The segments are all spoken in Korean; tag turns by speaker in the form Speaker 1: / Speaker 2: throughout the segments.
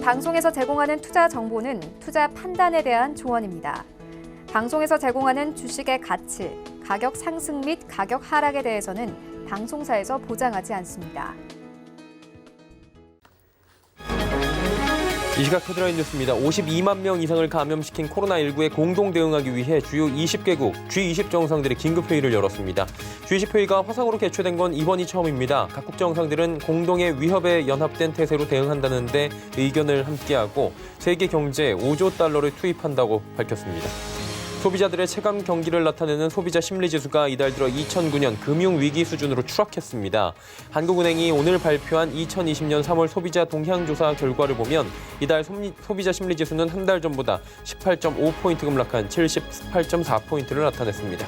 Speaker 1: 방송에서 제공하는 투자 정보는 투자 판단에 대한 조언입니다. 방송에서 제공하는 주식의 가치, 가격 상승 및 가격 하락에 대해서는 방송사에서 보장하지 않습니다.
Speaker 2: 이 시각 헤드라인 뉴스입니다. 52만 명 이상을 감염시킨 코로나19에 공동 대응하기 위해 주요 20개국 G20 정상들이 긴급회의를 열었습니다. G20 회의가 화상으로 개최된 건 이번이 처음입니다. 각국 정상들은 공동의 위협에 연합된 태세로 대응한다는데 의견을 함께하고 세계 경제에 5조 달러를 투입한다고 밝혔습니다. 소비자들의 체감 경기를 나타내는 소비자 심리지수가 이달 들어 2009년 금융위기 수준으로 추락했습니다. 한국은행이 오늘 발표한 2020년 3월 소비자 동향조사 결과를 보면 이달 소비자 심리지수는 한 달 전보다 18.5포인트 급락한 78.4포인트를 나타냈습니다.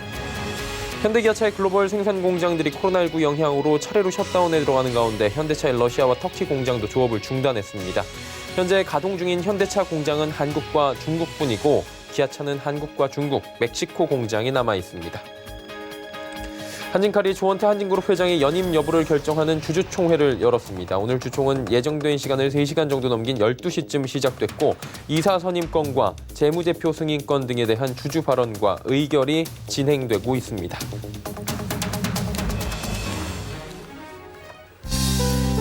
Speaker 2: 현대기아차의 글로벌 생산 공장들이 코로나19 영향으로 차례로 셧다운에 들어가는 가운데 현대차의 러시아와 터키 공장도 조업을 중단했습니다. 현재 가동 중인 현대차 공장은 한국과 중국뿐이고 기아차는 한국과 중국, 멕시코 공장이 남아 있습니다. 한진칼이 조원태 한진그룹 회장의 연임 여부를 결정하는 주주총회를 열었습니다. 오늘 주총은 예정된 시간을 3시간 정도 넘긴 12시쯤 시작됐고 이사 선임권과 재무제표 승인권 등에 대한 주주 발언과 의결이 진행되고 있습니다.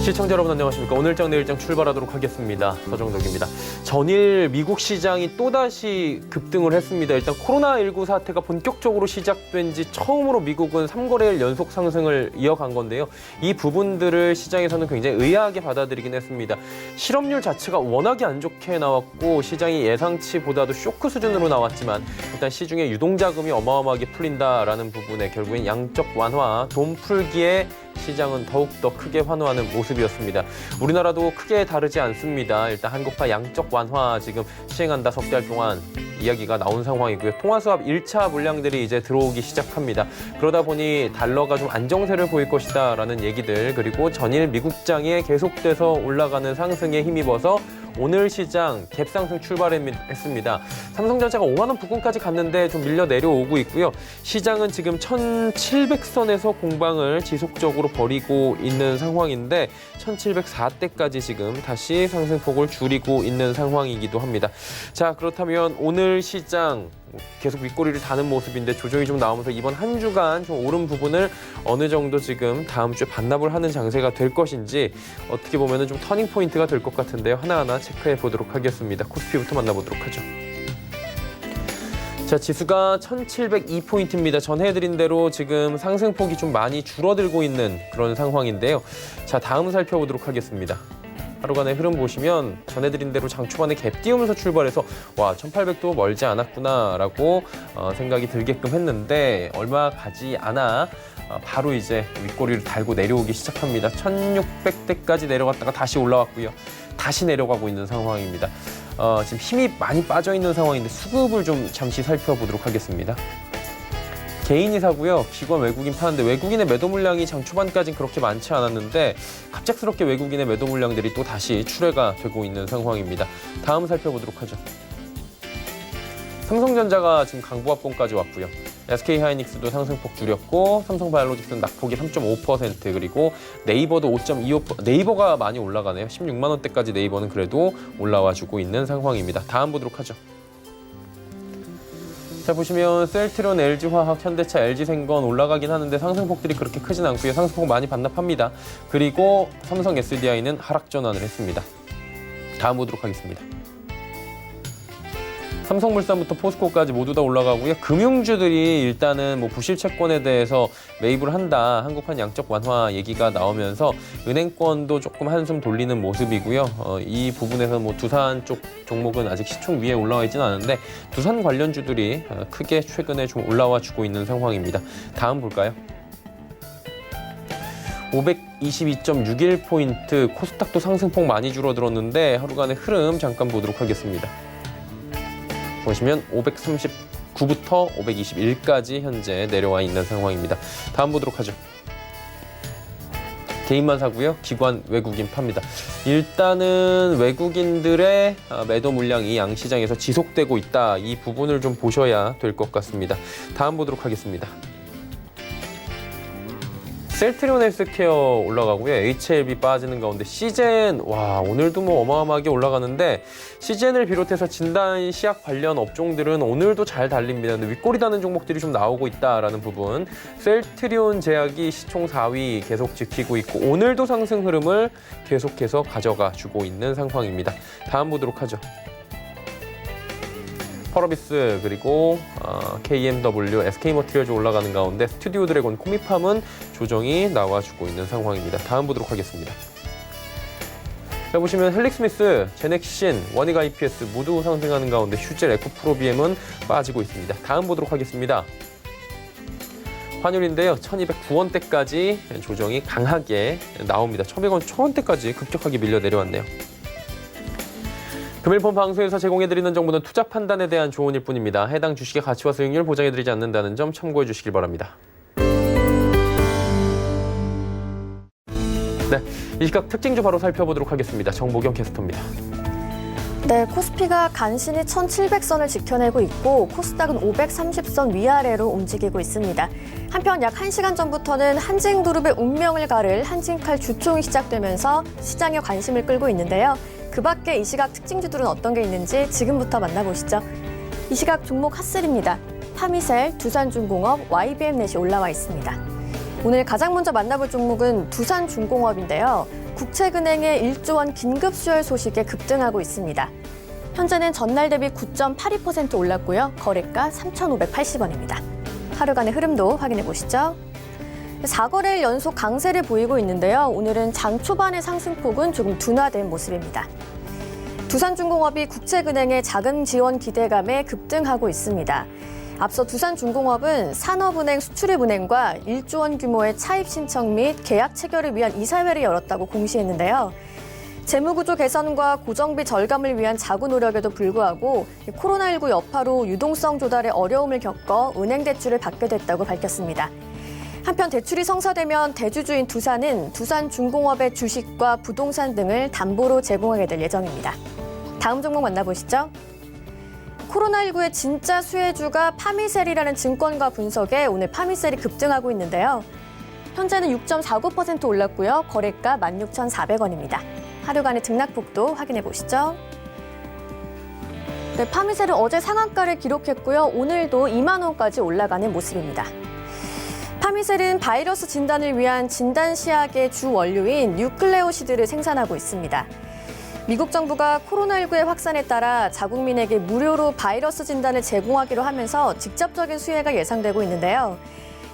Speaker 2: 시청자 여러분 안녕하십니까. 오늘장 내일장 출발하도록 하겠습니다. 서정덕입니다. 전일 미국 시장이 또다시 급등을 했습니다. 일단 코로나19 사태가 본격적으로 시작된 지 처음으로 미국은 3거래일 연속 상승을 이어간 건데요. 이 부분들을 시장에서는 굉장히 의아하게 받아들이긴 했습니다. 실업률 자체가 워낙에 안 좋게 나왔고 시장이 예상치보다도 쇼크 수준으로 나왔지만 일단 시중에 유동자금이 어마어마하게 풀린다라는 부분에 결국엔 양적 완화, 돈 풀기에 시장은 더욱더 크게 환호하는 모습이었습니다. 우리나라도 크게 다르지 않습니다. 일단 한국화 양적 완화 지금 시행한다 석 달 동안 이야기가 나온 상황이고요. 통화수합 1차 물량들이 이제 들어오기 시작합니다. 그러다 보니 달러가 좀 안정세를 보일 것이다라는 얘기들 그리고 전일 미국장에 계속돼서 올라가는 상승에 힘입어서 오늘 시장 갭상승 출발했습니다. 삼성전자가 5만 원 부근까지 갔는데 좀 밀려 내려오고 있고요. 시장은 지금 1,700선에서 공방을 지속적으로 벌이고 있는 상황인데 1,704대까지 지금 다시 상승폭을 줄이고 있는 상황이기도 합니다. 자, 그렇다면 오늘 시장 계속 윗꼬리를 다는 모습인데 조정이 좀 나오면서 이번 한 주간 좀 오른 부분을 어느 정도 지금 다음 주에 반납을 하는 장세가 될 것인지 어떻게 보면 좀 터닝 포인트가 될 것 같은데요. 하나하나 체크해 보도록 하겠습니다. 코스피부터 만나보도록 하죠. 자, 지수가 1,702포인트입니다. 전해드린 대로 지금 상승폭이 좀 많이 줄어들고 있는 그런 상황인데요. 자, 다음 살펴보도록 하겠습니다. 하루간의 흐름 보시면 전해드린 대로 장 초반에 갭 띄우면서 출발해서 와 1800도 멀지 않았구나라고 생각이 들게끔 했는데 얼마 가지 않아 바로 이제 윗꼬리를 달고 내려오기 시작합니다. 1600대까지 내려갔다가 다시 올라왔고요. 다시 내려가고 있는 상황입니다. 지금 힘이 많이 빠져 있는 상황인데 수급을 좀 잠시 살펴보도록 하겠습니다. 개인이 사고요. 기관 외국인 파는데 외국인의 매도 물량이 장 초반까지는 그렇게 많지 않았는데 갑작스럽게 외국인의 매도 물량들이 또 다시 출회가 되고 있는 상황입니다. 다음 살펴보도록 하죠. 삼성전자가 지금 강보합권까지 왔고요. SK하이닉스도 상승폭 줄였고 삼성바이오로직스는 낙폭이 3.5% 그리고 네이버도 5.25%. 네이버가 많이 올라가네요. 16만 원대까지 네이버는 그래도 올라와주고 있는 상황입니다. 다음 보도록 하죠. 자, 보시면 셀트리온, LG화학, 현대차, LG생건 올라가긴 하는데 상승폭들이 그렇게 크진 않고요. 상승폭 많이 반납합니다. 그리고 삼성 SDI는 하락 전환을 했습니다. 다음 보도록 하겠습니다. 삼성물산부터 포스코까지 모두 다 올라가고요. 금융주들이 일단은 뭐 부실채권에 대해서 매입을 한다. 한국판 양적 완화 얘기가 나오면서 은행권도 조금 한숨 돌리는 모습이고요. 이 부분에서 뭐 두산 쪽 종목은 아직 시총 위에 올라와 있지는 않은데 두산 관련주들이 크게 최근에 좀 올라와 주고 있는 상황입니다. 다음 볼까요? 522.61포인트 코스닥도 상승폭 많이 줄어들었는데 하루간의 흐름 잠깐 보도록 하겠습니다. 보시면 539부터 521까지 현재 내려와 있는 상황입니다. 다음 보도록 하죠. 개인만 사고요. 기관, 외국인 팝니다. 일단은 외국인들의 매도 물량이 양시장에서 지속되고 있다. 이 부분을 좀 보셔야 될 것 같습니다. 다음 보도록 하겠습니다. 셀트리온 헬스케어 올라가고요. HLB 빠지는 가운데 시젠, 와, 오늘도 뭐 어마어마하게 올라가는데 시젠을 비롯해서 진단 시약 관련 업종들은 오늘도 잘 달립니다. 근데 윗꼬리 다는 종목들이 좀 나오고 있다라는 부분. 셀트리온 제약이 시총 4위 계속 지키고 있고 오늘도 상승 흐름을 계속해서 가져가 주고 있는 상황입니다. 다음 보도록 하죠. 펄어비스 그리고 KMW, SK머티리얼즈 올라가는 가운데 스튜디오 드래곤, 코미팜은 조정이 나와주고 있는 상황입니다. 다음 보도록 하겠습니다. 자, 보시면 헬릭스미스, 제넥신, 원익 IPS 모두 상승하는 가운데 슈젤, 에코프로비엠은 빠지고 있습니다. 다음 보도록 하겠습니다. 환율인데요. 1209원대까지 조정이 강하게 나옵니다. 1100원 초원대까지 급격하게 밀려 내려왔네요. 금일폰 방송에서 제공해드리는 정보는 투자 판단에 대한 조언일 뿐입니다. 해당 주식의 가치와 수익률 보장해드리지 않는다는 점 참고해 주시길 바랍니다. 네, 이 시각 특징주 바로 살펴보도록 하겠습니다. 정보경 캐스터입니다.
Speaker 3: 네, 코스피가 간신히 1700선을 지켜내고 있고 코스닥은 530선 위아래로 움직이고 있습니다. 한편 약 1시간 전부터는 한진그룹의 운명을 가를 한진칼 주총이 시작되면서 시장의 관심을 끌고 있는데요. 그 밖에 이 시각 특징주들은 어떤 게 있는지 지금부터 만나보시죠. 이 시각 종목 핫셀입니다. 파미셀, 두산중공업, YBM넷이 올라와 있습니다. 오늘 가장 먼저 만나볼 종목은 두산중공업인데요. 국책은행의 1조 원 긴급 수혈 소식에 급등하고 있습니다. 현재는 전날 대비 9.82% 올랐고요. 거래가 3,580원입니다. 하루간의 흐름도 확인해 보시죠. 4거래일 연속 강세를 보이고 있는데요. 오늘은 장 초반의 상승폭은 조금 둔화된 모습입니다. 두산중공업이 국책은행의 자금 지원 기대감에 급등하고 있습니다. 앞서 두산중공업은 산업은행 수출입은행과 1조 원 규모의 차입 신청 및 계약 체결을 위한 이사회를 열었다고 공시했는데요. 재무구조 개선과 고정비 절감을 위한 자구 노력에도 불구하고 코로나19 여파로 유동성 조달에 어려움을 겪어 은행 대출을 받게 됐다고 밝혔습니다. 한편 대출이 성사되면 대주주인 두산은 두산중공업의 주식과 부동산 등을 담보로 제공하게 될 예정입니다. 다음 종목 만나보시죠. 코로나19의 진짜 수혜주가 파미셀이라는 증권가 분석에 오늘 파미셀이 급등하고 있는데요. 현재는 6.49% 올랐고요. 거래가 16,400원입니다. 하루간의 등락폭도 확인해 보시죠. 네, 파미셀은 어제 상한가를 기록했고요. 오늘도 2만 원까지 올라가는 모습입니다. 파미셀은 바이러스 진단을 위한 진단 시약의 주 원료인 뉴클레오시드를 생산하고 있습니다. 미국 정부가 코로나19의 확산에 따라 자국민에게 무료로 바이러스 진단을 제공하기로 하면서 직접적인 수혜가 예상되고 있는데요.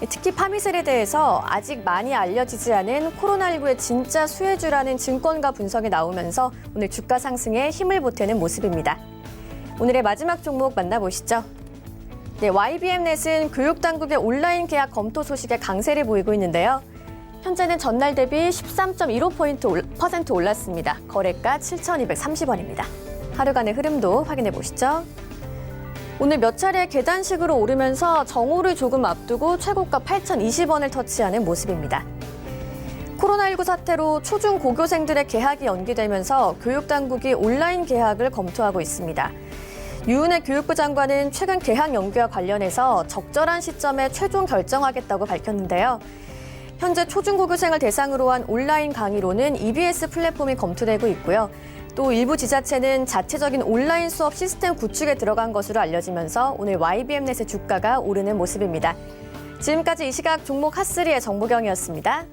Speaker 3: 특히 파미셀에 대해서 아직 많이 알려지지 않은 코로나19의 진짜 수혜주라는 증권가 분석이 나오면서 오늘 주가 상승에 힘을 보태는 모습입니다. 오늘의 마지막 종목 만나보시죠. 네, YBM넷은 교육당국의 온라인 계약 검토 소식에 강세를 보이고 있는데요. 현재는 전날 대비 13.15% 올랐습니다. 거래가 7,230원입니다. 하루간의 흐름도 확인해 보시죠. 오늘 몇 차례 계단식으로 오르면서 정오를 조금 앞두고 최고가 8,020원을 터치하는 모습입니다. 코로나19 사태로 초중 고교생들의 개학이 연기되면서 교육당국이 온라인 개학을 검토하고 있습니다. 유은혜 교육부 장관은 최근 개학 연기와 관련해서 적절한 시점에 최종 결정하겠다고 밝혔는데요. 현재 초중고교생을 대상으로 한 온라인 강의로는 EBS 플랫폼이 검토되고 있고요. 또 일부 지자체는 자체적인 온라인 수업 시스템 구축에 들어간 것으로 알려지면서 오늘 YBM넷의 주가가 오르는 모습입니다. 지금까지 이 시각 종목 핫3의 정보경이었습니다.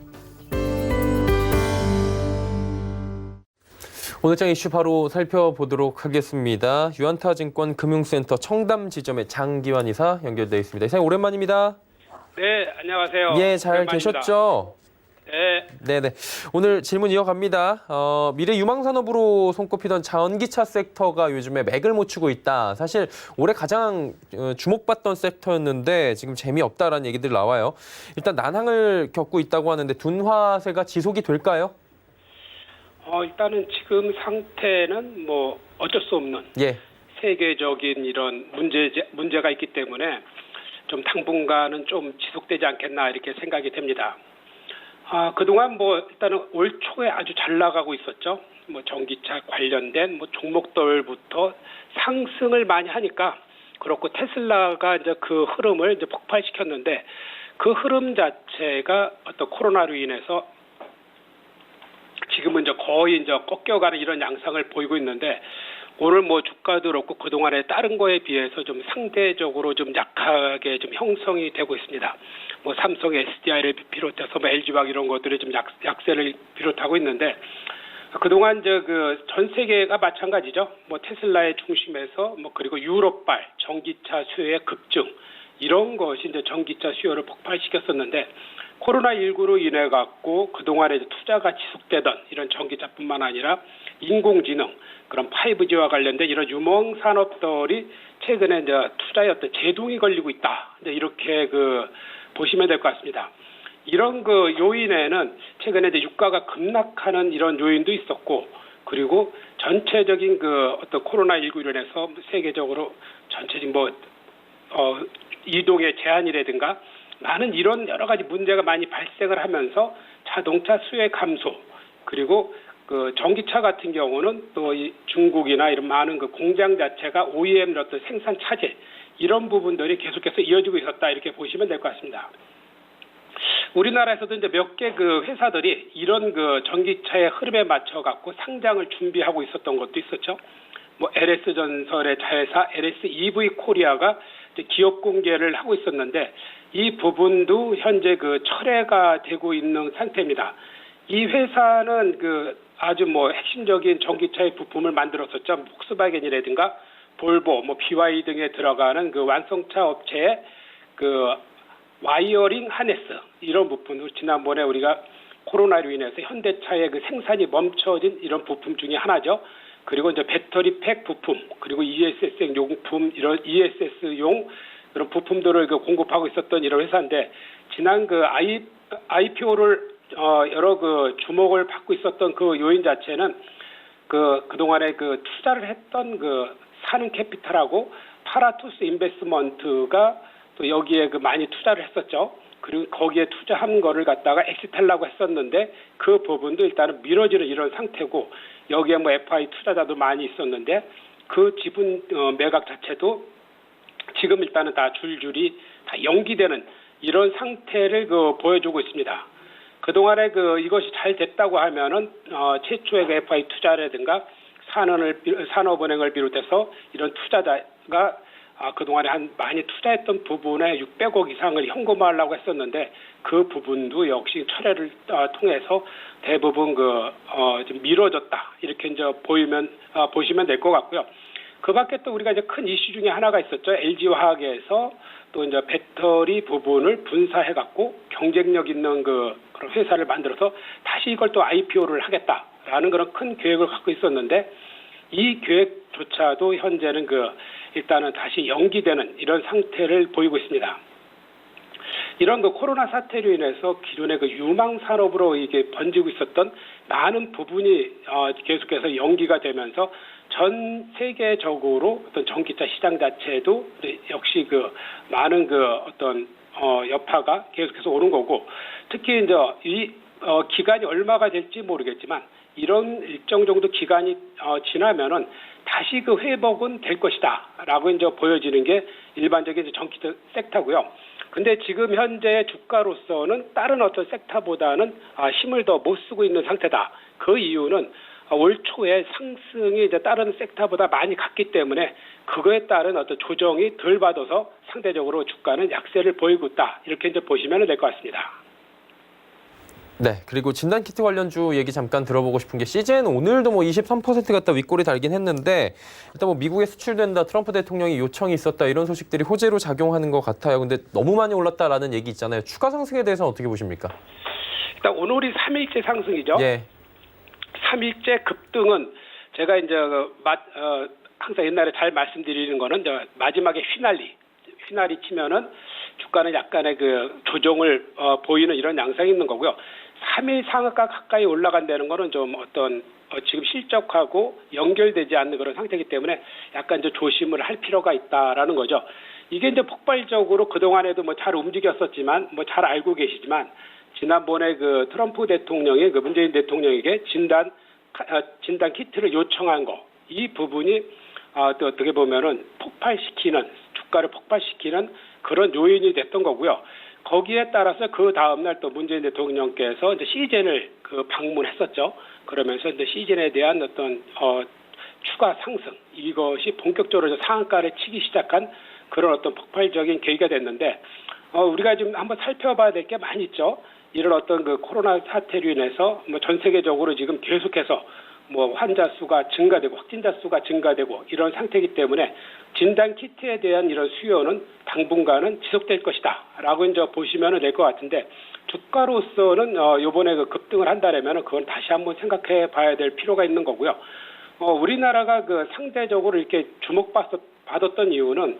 Speaker 2: 오늘장 이슈 바로 살펴보도록 하겠습니다. 유안타증권 금융센터 청담 지점의 장기환 이사 연결되어 있습니다. 이사님 오랜만입니다.
Speaker 4: 네, 안녕하세요.
Speaker 2: 예, 잘
Speaker 4: 오랜만입니다.
Speaker 2: 계셨죠?
Speaker 4: 네.
Speaker 2: 네네. 오늘 질문 이어갑니다. 미래 유망산업으로 손꼽히던 전기차 섹터가 요즘에 맥을 못 추고 있다. 사실 올해 가장 주목받던 섹터였는데 지금 재미없다라는 얘기들 나와요. 일단 난항을 겪고 있다고 하는데 둔화세가 지속이 될까요?
Speaker 4: 일단은 지금 상태는 뭐 어쩔 수 없는
Speaker 2: 예.
Speaker 4: 세계적인 이런 문제가 있기 때문에 좀 당분간은 좀 지속되지 않겠나 이렇게 생각이 됩니다. 그동안 뭐 일단은 올 초에 아주 잘 나가고 있었죠. 뭐 전기차 관련된 뭐 종목들부터 상승을 많이 하니까 그렇고 테슬라가 이제 그 흐름을 이제 폭발시켰는데 그 흐름 자체가 어떤 코로나로 인해서 지금은 이제 거의 이제 꺾여가는 이런 양상을 보이고 있는데 오늘 뭐 주가도 그렇고 그동안에 다른 거에 비해서 좀 상대적으로 좀 약하게 좀 형성이 되고 있습니다. 뭐 삼성 SDI를 비롯해서 뭐 LG화학 이런 것들이 좀 약세를 비롯하고 있는데 그동안 그 전 세계가 마찬가지죠. 뭐 테슬라의 중심에서 뭐 그리고 유럽발 전기차 수요의 급증 이런 것이 이제 전기차 수요를 폭발시켰었는데 코로나19로 인해 갖고 그동안에 투자가 지속되던 이런 전기차뿐만 아니라 인공지능 그런 5G와 관련된 이런 유망 산업들이 최근에 이제 투자에 어떤 제동이 걸리고 있다. 이제 이렇게 보시면 될 것 같습니다. 이런 요인에는 최근에 이제 유가가 급락하는 이런 요인도 있었고, 그리고 전체적인 어떤 코로나19로 인해서 세계적으로 전체적인 이동의 제한이라든가 많은 이런 여러 가지 문제가 많이 발생을 하면서 자동차 수요의 감소, 그리고 전기차 같은 경우는 또 이 중국이나 이런 많은 공장 자체가 OEM 어떤 생산 차질 이런 부분들이 계속해서 이어지고 있었다 이렇게 보시면 될 것 같습니다. 우리나라에서도 이제 몇 개 회사들이 이런 전기차의 흐름에 맞춰 갖고 상장을 준비하고 있었던 것도 있었죠. 뭐 LS 전설의 자회사 LS EV 코리아가 이제 기업 공개를 하고 있었는데 이 부분도 현재 철회가 되고 있는 상태입니다. 이 회사는 아주 핵심적인 전기차의 부품을 만들었었죠. 폭스바겐이라든가 볼보, BYD 등에 들어가는 완성차 업체의 와이어링 하네스 이런 부분으로 지난번에 우리가 코로나로 인해서 현대차의 생산이 멈춰진 이런 부품 중에 하나죠. 그리고 이제 배터리 팩 부품, 그리고 ESS 용품 이런 ESS용 그런 부품들을 공급하고 있었던 이런 회사인데 지난 IPO를 여러 주목을 받고 있었던 요인 자체는 그동안에 투자를 했던 사는 캐피탈하고 파라투스 인베스먼트가 또 여기에 많이 투자를 했었죠. 그리고 거기에 투자한 거를 갖다가 엑시트하려고 했었는데 그 부분도 일단은 미뤄지는 이런 상태고 여기에 FI 투자자도 많이 있었는데 그 지분 매각 자체도 지금 일단은 다 줄줄이 다 연기되는 이런 상태를 보여주고 있습니다. 그동안에 이것이 잘 됐다고 하면은 최초의 FI 투자라든가 산업은행을 비롯해서 이런 투자자가 그동안에 많이 투자했던 부분에 600억 이상을 현금화하려고 했었는데 그 부분도 역시 철회를 통해서 대부분 좀 미뤄졌다. 이렇게 이제 보시면 될 것 같고요. 그 밖에 또 우리가 이제 큰 이슈 중에 하나가 있었죠. LG화학에서 또 이제 배터리 부분을 분사해 갖고 경쟁력 있는 그런 회사를 만들어서 다시 이걸 또 IPO를 하겠다라는 그런 큰 계획을 갖고 있었는데 이 계획조차도 현재는 일단은 다시 연기되는 이런 상태를 보이고 있습니다. 이런 코로나 사태로 인해서 기존의 유망 산업으로 이게 번지고 있었던 많은 부분이 계속해서 연기가 되면서 전 세계적으로 어떤 전기차 시장 자체도 역시 많은 어떤 여파가 계속해서 오는 거고 특히 이제 이 기간이 얼마가 될지 모르겠지만 이런 일정 정도 기간이 지나면은 다시 회복은 될 것이다라고 이제 보여지는 게 일반적인 전기차 섹터고요. 근데 지금 현재 주가로서는 다른 어떤 섹터보다는 힘을 더 못 쓰고 있는 상태다. 그 이유는 올 초에 상승이 이제 다른 섹터보다 많이 갔기 때문에 그거에 따른 어떤 조정이 덜 받아서 상대적으로 주가는 약세를 보이고 있다. 이렇게 이제 보시면 될 것 같습니다.
Speaker 2: 네, 그리고 진단키트 관련주 얘기 잠깐 들어보고 싶은 게 CJ는 오늘도 23% 갖다 윗골이 달긴 했는데 일단 미국에 수출된다, 트럼프 대통령이 요청이 있었다 이런 소식들이 호재로 작용하는 것 같아요. 근데 너무 많이 올랐다라는 얘기 있잖아요. 추가 상승에 대해서는 어떻게 보십니까? 일단
Speaker 4: 오늘이 3일째 상승이죠.
Speaker 2: 예.
Speaker 4: 3일째 급등은 제가 이제 항상 옛날에 잘 말씀드리는 거는 이제 마지막에 휘날리 치면은 주가는 약간의 조정을 보이는 이런 양상이 있는 거고요. 3일 상한가 가까이 올라간다는 거는 좀 어떤 지금 실적하고 연결되지 않는 그런 상태이기 때문에 약간 이제 조심을 할 필요가 있다라는 거죠. 이게 이제 폭발적으로 그동안에도 잘 움직였었지만 잘 알고 계시지만 지난번에 트럼프 대통령이 문재인 대통령에게 진단 키트를 요청한 거 이 부분이 또 어떻게 보면은 주가를 폭발시키는 그런 요인이 됐던 거고요. 거기에 따라서 그 다음날 또 문재인 대통령께서 이제 시즌을 방문했었죠. 그러면서 이제 시즌에 대한 어떤 추가 상승 이것이 본격적으로 상한가를 치기 시작한 그런 어떤 폭발적인 계기가 됐는데 우리가 지금 한번 살펴봐야 될 게 많이 있죠. 이런 어떤 그 코로나 사태로 인해서 뭐 전 세계적으로 지금 계속해서 뭐 환자 수가 증가되고 확진자 수가 증가되고 이런 상태이기 때문에 진단 키트에 대한 이런 수요는 당분간은 지속될 것이다라고 이제 보시면 될 것 같은데 주가로서는 이번에 그 급등을 한다라면 그건 다시 한번 생각해 봐야 될 필요가 있는 거고요. 우리나라가 그 상대적으로 이렇게 주목받았던 이유는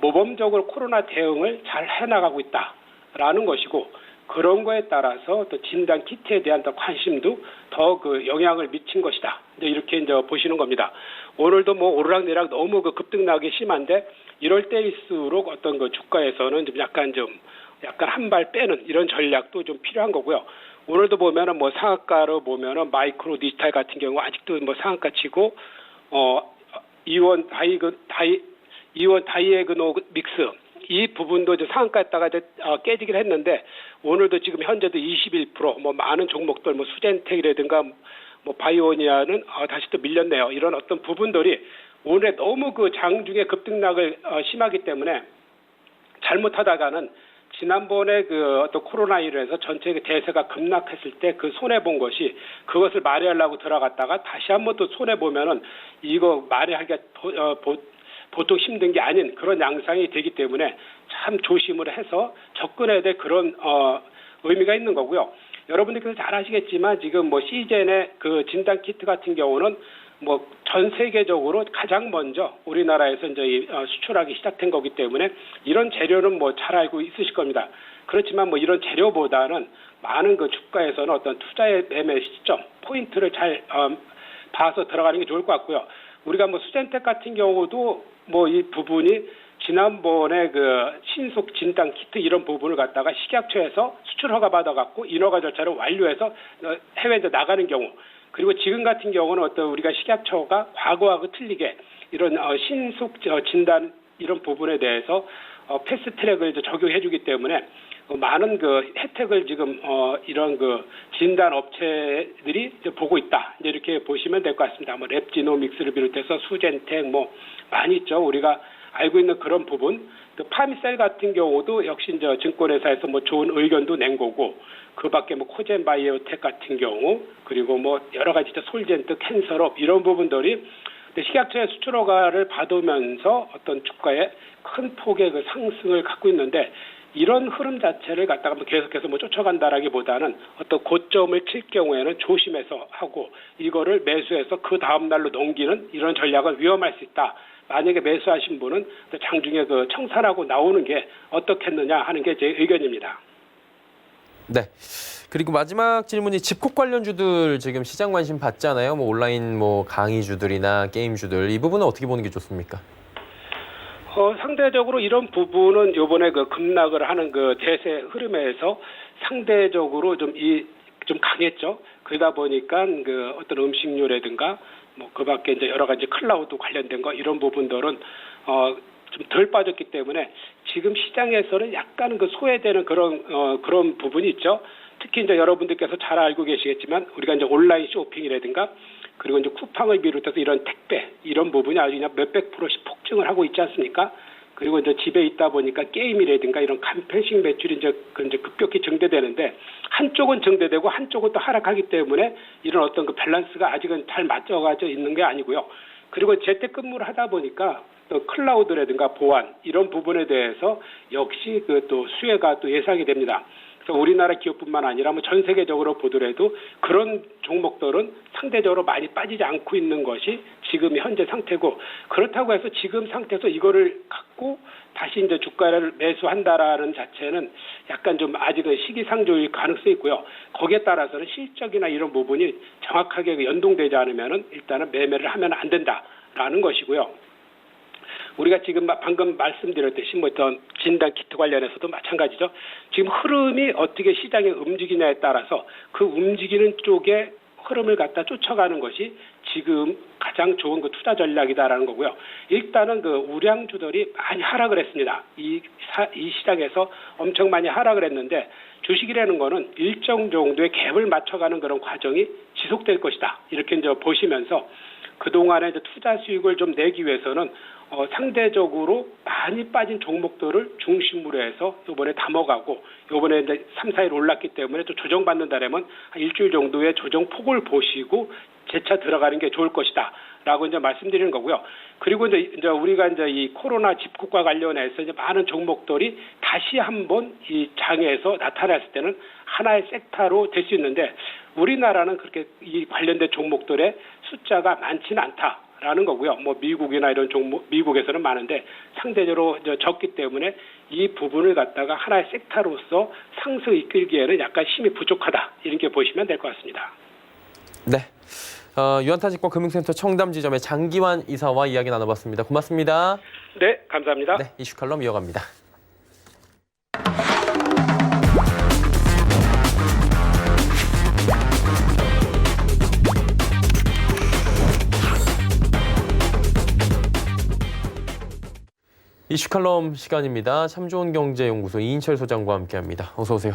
Speaker 4: 모범적으로 코로나 대응을 잘 해나가고 있다라는 것이고 그런 거에 따라서 또 진단 키트에 대한 더 관심도 더 그 영향을 미친 것이다. 이렇게 이제 보시는 겁니다. 오늘도 뭐 오르락내락 너무 그 급등나기 심한데 이럴 때일수록 어떤 그 주가에서는 좀 약간 한 발 빼는 이런 전략도 좀 필요한 거고요. 오늘도 보면은 뭐 상한가로 보면은 마이크로 디지털 같은 경우 아직도 뭐 상한가 치고 이원 다이애그노믹스 이 부분도 이제 상한가였다가 이제 깨지긴 했는데 오늘도 지금 현재도 21% 뭐 많은 종목들 뭐 수젠텍이라든가 뭐 바이오니아는 다시 또 밀렸네요. 이런 어떤 부분들이 오늘 너무 그 장중에 급등락을 심하기 때문에 잘못하다가는 지난번에 그 어떤 코로나19로 해서 전체 그 대세가 급락했을 때 그 손해본 것이 그것을 만회하려고 들어갔다가 다시 한번 또 손해보면은 이거 만회하기가 보통 힘든 게 아닌 그런 양상이 되기 때문에 참 조심을 해서 접근해야 될 그런 의미가 있는 거고요. 여러분들께서 잘 아시겠지만 지금 뭐 시젠의 그 진단 키트 같은 경우는 뭐 전 세계적으로 가장 먼저 우리나라에서 이제 수출하기 시작된 거기 때문에 이런 재료는 뭐 잘 알고 있으실 겁니다. 그렇지만 뭐 이런 재료보다는 많은 그 주가에서는 어떤 투자의 매매 시점, 포인트를 잘 봐서 들어가는 게 좋을 것 같고요. 우리가 뭐 수젠텍 같은 경우도 뭐 이 부분이 지난번에 그 신속 진단 키트 이런 부분을 갖다가 식약처에서 수출 허가 받아갖고 인허가 절차를 완료해서 해외에 나가는 경우 그리고 지금 같은 경우는 어떤 우리가 식약처가 과거하고 틀리게 이런 신속 진단 이런 부분에 대해서 패스트트랙을 적용해주기 때문에 많은 그 혜택을 지금 이런 그 진단 업체들이 보고 있다. 이렇게 보시면 될 것 같습니다. 뭐 랩지노믹스를 비롯해서 수젠텍 뭐 많이 있죠. 우리가 알고 있는 그런 부분. 또 파미셀 같은 경우도 역시 이제 증권회사에서 뭐 좋은 의견도 낸 거고 그밖에 뭐 코젠 바이오텍 같은 경우 그리고 뭐 여러 가지 솔젠트 캔서럽 이런 부분들이 식약처의 수출 허가를 받으면서 어떤 주가에 큰 폭의 그 상승을 갖고 있는데 이런 흐름 자체를 갖다가 계속해서 뭐 쫓아간다라기보다는 어떤 고점을 칠 경우에는 조심해서 하고 이거를 매수해서 그 다음 날로 넘기는 이런 전략은 위험할 수 있다. 만약에 매수하신 분은 장중에 그 청산하고 나오는 게 어떻겠느냐 하는 게 제 의견입니다.
Speaker 2: 네. 그리고 마지막 질문이 집콕 관련주들 지금 시장 관심 받잖아요. 뭐 온라인 뭐 강의주들이나 게임주들 이 부분은 어떻게 보는 게 좋습니까?
Speaker 4: 상대적으로 이런 부분은 요번에 그 급락을 하는 그 대세 흐름에서 상대적으로 좀 강했죠. 그러다 보니까 그 어떤 음식료라든가 뭐 그밖에 이제 여러 가지 클라우드 관련된 거 이런 부분들은 좀 덜 빠졌기 때문에 지금 시장에서는 약간 그 소외되는 그런 부분이 있죠. 특히 이제 여러분들께서 잘 알고 계시겠지만 우리가 이제 온라인 쇼핑이라든가 그리고 이제 쿠팡을 비롯해서 이런 택배 이런 부분이 아주 그냥 몇백 프로씩 폭증을 하고 있지 않습니까? 그리고 이제 집에 있다 보니까 게임이라든가 이런 간편식 매출이 이제 급격히 증대되는데 한쪽은 증대되고 한쪽은 또 하락하기 때문에 이런 어떤 그 밸런스가 아직은 잘 맞춰가져 있는 게 아니고요. 그리고 재택근무를 하다 보니까 또 클라우드라든가 보안 이런 부분에 대해서 역시 그 또 수혜가 또 예상이 됩니다. 그래서 우리나라 기업뿐만 아니라 뭐 전 세계적으로 보더라도 그런 종목들은 상대적으로 많이 빠지지 않고 있는 것이 지금 현재 상태고 그렇다고 해서 지금 상태에서 이거를 갖고 다시 이제 주가를 매수한다라는 자체는 약간 좀 아직은 시기상조일 가능성이 있고요. 거기에 따라서는 실적이나 이런 부분이 정확하게 연동되지 않으면은 일단은 매매를 하면 안 된다라는 것이고요. 우리가 지금 방금 말씀드렸듯이 뭐 어떤 진단 키트 관련해서도 마찬가지죠. 지금 흐름이 어떻게 시장이 움직이냐에 따라서 그 움직이는 쪽에 흐름을 갖다 쫓아가는 것이 지금 가장 좋은 그 투자 전략이다라는 거고요. 일단은 그 우량주들이 많이 하락을 했습니다. 이 시장에서 엄청 많이 하락을 했는데 주식이라는 거는 일정 정도의 갭을 맞춰가는 그런 과정이 지속될 것이다. 이렇게 이제 보시면서 그동안에 이제 투자 수익을 좀 내기 위해서는 상대적으로 많이 빠진 종목들을 중심으로 해서 이번에 담아가고 이번에 이제 3, 4일 올랐기 때문에 또 조정받는다라면 한 일주일 정도의 조정폭을 보시고 재차 들어가는 게 좋을 것이다. 라고 이제 말씀드리는 거고요. 그리고 이제 우리가 이제 이 코로나 집국과 관련해서 이제 많은 종목들이 다시 한번 이 장에서 나타났을 때는 하나의 섹터로 될 수 있는데 우리나라는 그렇게 이 관련된 종목들의 숫자가 많지는 않다라는 거고요. 뭐 미국이나 이런 종목, 미국에서는 많은데 상대적으로 적기 때문에 이 부분을 갖다가 하나의 섹터로서 상승 이끌기에는 약간 힘이 부족하다. 이렇게 보시면 될 것 같습니다.
Speaker 2: 네. 유한타증권 금융센터 청담지점의 장기환 이사와 이야기 나눠봤습니다. 고맙습니다.
Speaker 4: 네, 감사합니다.
Speaker 2: 네, 이슈 칼럼 이어갑니다. 이슈 칼럼 시간입니다. 참 좋은 경제연구소 이인철 소장과 함께합니다. 어서 오세요.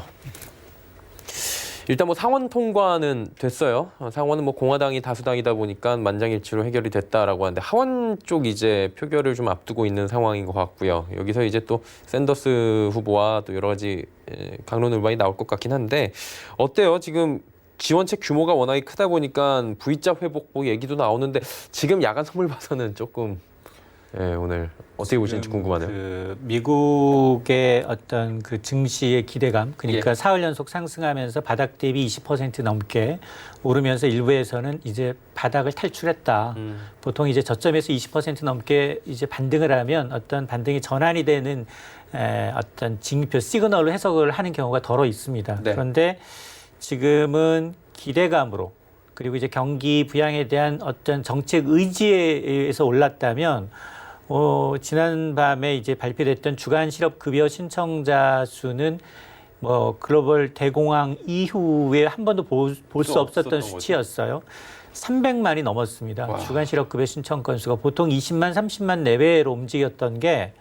Speaker 2: 일단 뭐 상원 통과는 됐어요. 상원은 뭐 공화당이 다수당이다 보니까 만장일치로 해결이 됐다라고 하는데 하원 쪽 이제 표결을 좀 앞두고 있는 상황인 것 같고요. 여기서 이제 또 샌더스 후보와 또 여러 가지 강론을반이 나올 것 같긴 한데 어때요? 지금 지원책 규모가 워낙에 크다 보니까 V자 회복 얘기도 나오는데 지금 야간 선물 봐서는 조금 오늘 어떻게 보시는지 궁금하네요.
Speaker 5: 그 미국의 어떤 그 증시의 기대감, 그러니까 사흘 연속 상승하면서 바닥 대비 20% 넘게 오르면서 일부에서는 이제 바닥을 탈출했다. 보통 이제 저점에서 20% 넘게 이제 반등을 하면 어떤 반등이 전환이 되는 어떤 징표 시그널로 해석을 하는 경우가 더러 있습니다.
Speaker 2: 네.
Speaker 5: 그런데 지금은 기대감으로 그리고 이제 경기 부양에 대한 어떤 정책 의지에 의해서 올랐다면 지난 밤에 이제 발표됐던 주간 실업급여 신청자 수는 뭐 글로벌 대공황 이후에 한 번도 볼 수 없었던 수치였어요. 300만이 넘었습니다.
Speaker 2: 와.
Speaker 5: 주간 실업급여 신청 건수가 보통 20만, 30만 내외로 움직였던 게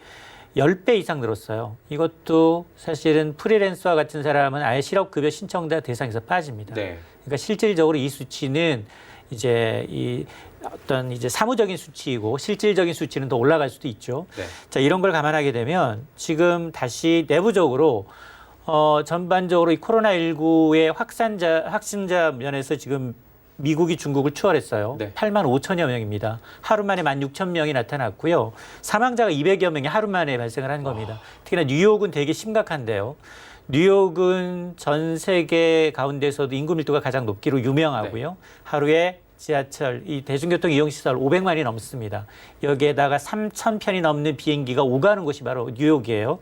Speaker 5: 10배 이상 늘었어요. 이것도 사실은 프리랜서와 같은 사람은 아예 실업급여 신청자 대상에서 빠집니다.
Speaker 2: 네.
Speaker 5: 그러니까 실질적으로 이 수치는 이제 이 어떤 이제 사무적인 수치이고 실질적인 수치는 더 올라갈 수도 있죠.
Speaker 2: 네.
Speaker 5: 자, 이런 걸 감안하게 되면 지금 다시 내부적으로 전반적으로 이 코로나19의 확진자 면에서 지금 미국이 중국을 추월했어요.
Speaker 2: 네.
Speaker 5: 8만 5천여 명입니다. 하루 만에 16,000명이 나타났고요. 사망자가 200여 명이 하루 만에 발생을 한 겁니다. 특히나 뉴욕은 되게 심각한데요. 뉴욕은 전 세계 가운데서도 인구 밀도가 가장 높기로 유명하고요. 하루에 지하철, 이 대중교통 이용시설 500만이 넘습니다. 여기에다가 3,000편이 넘는 비행기가 오가는 곳이 바로 뉴욕이에요.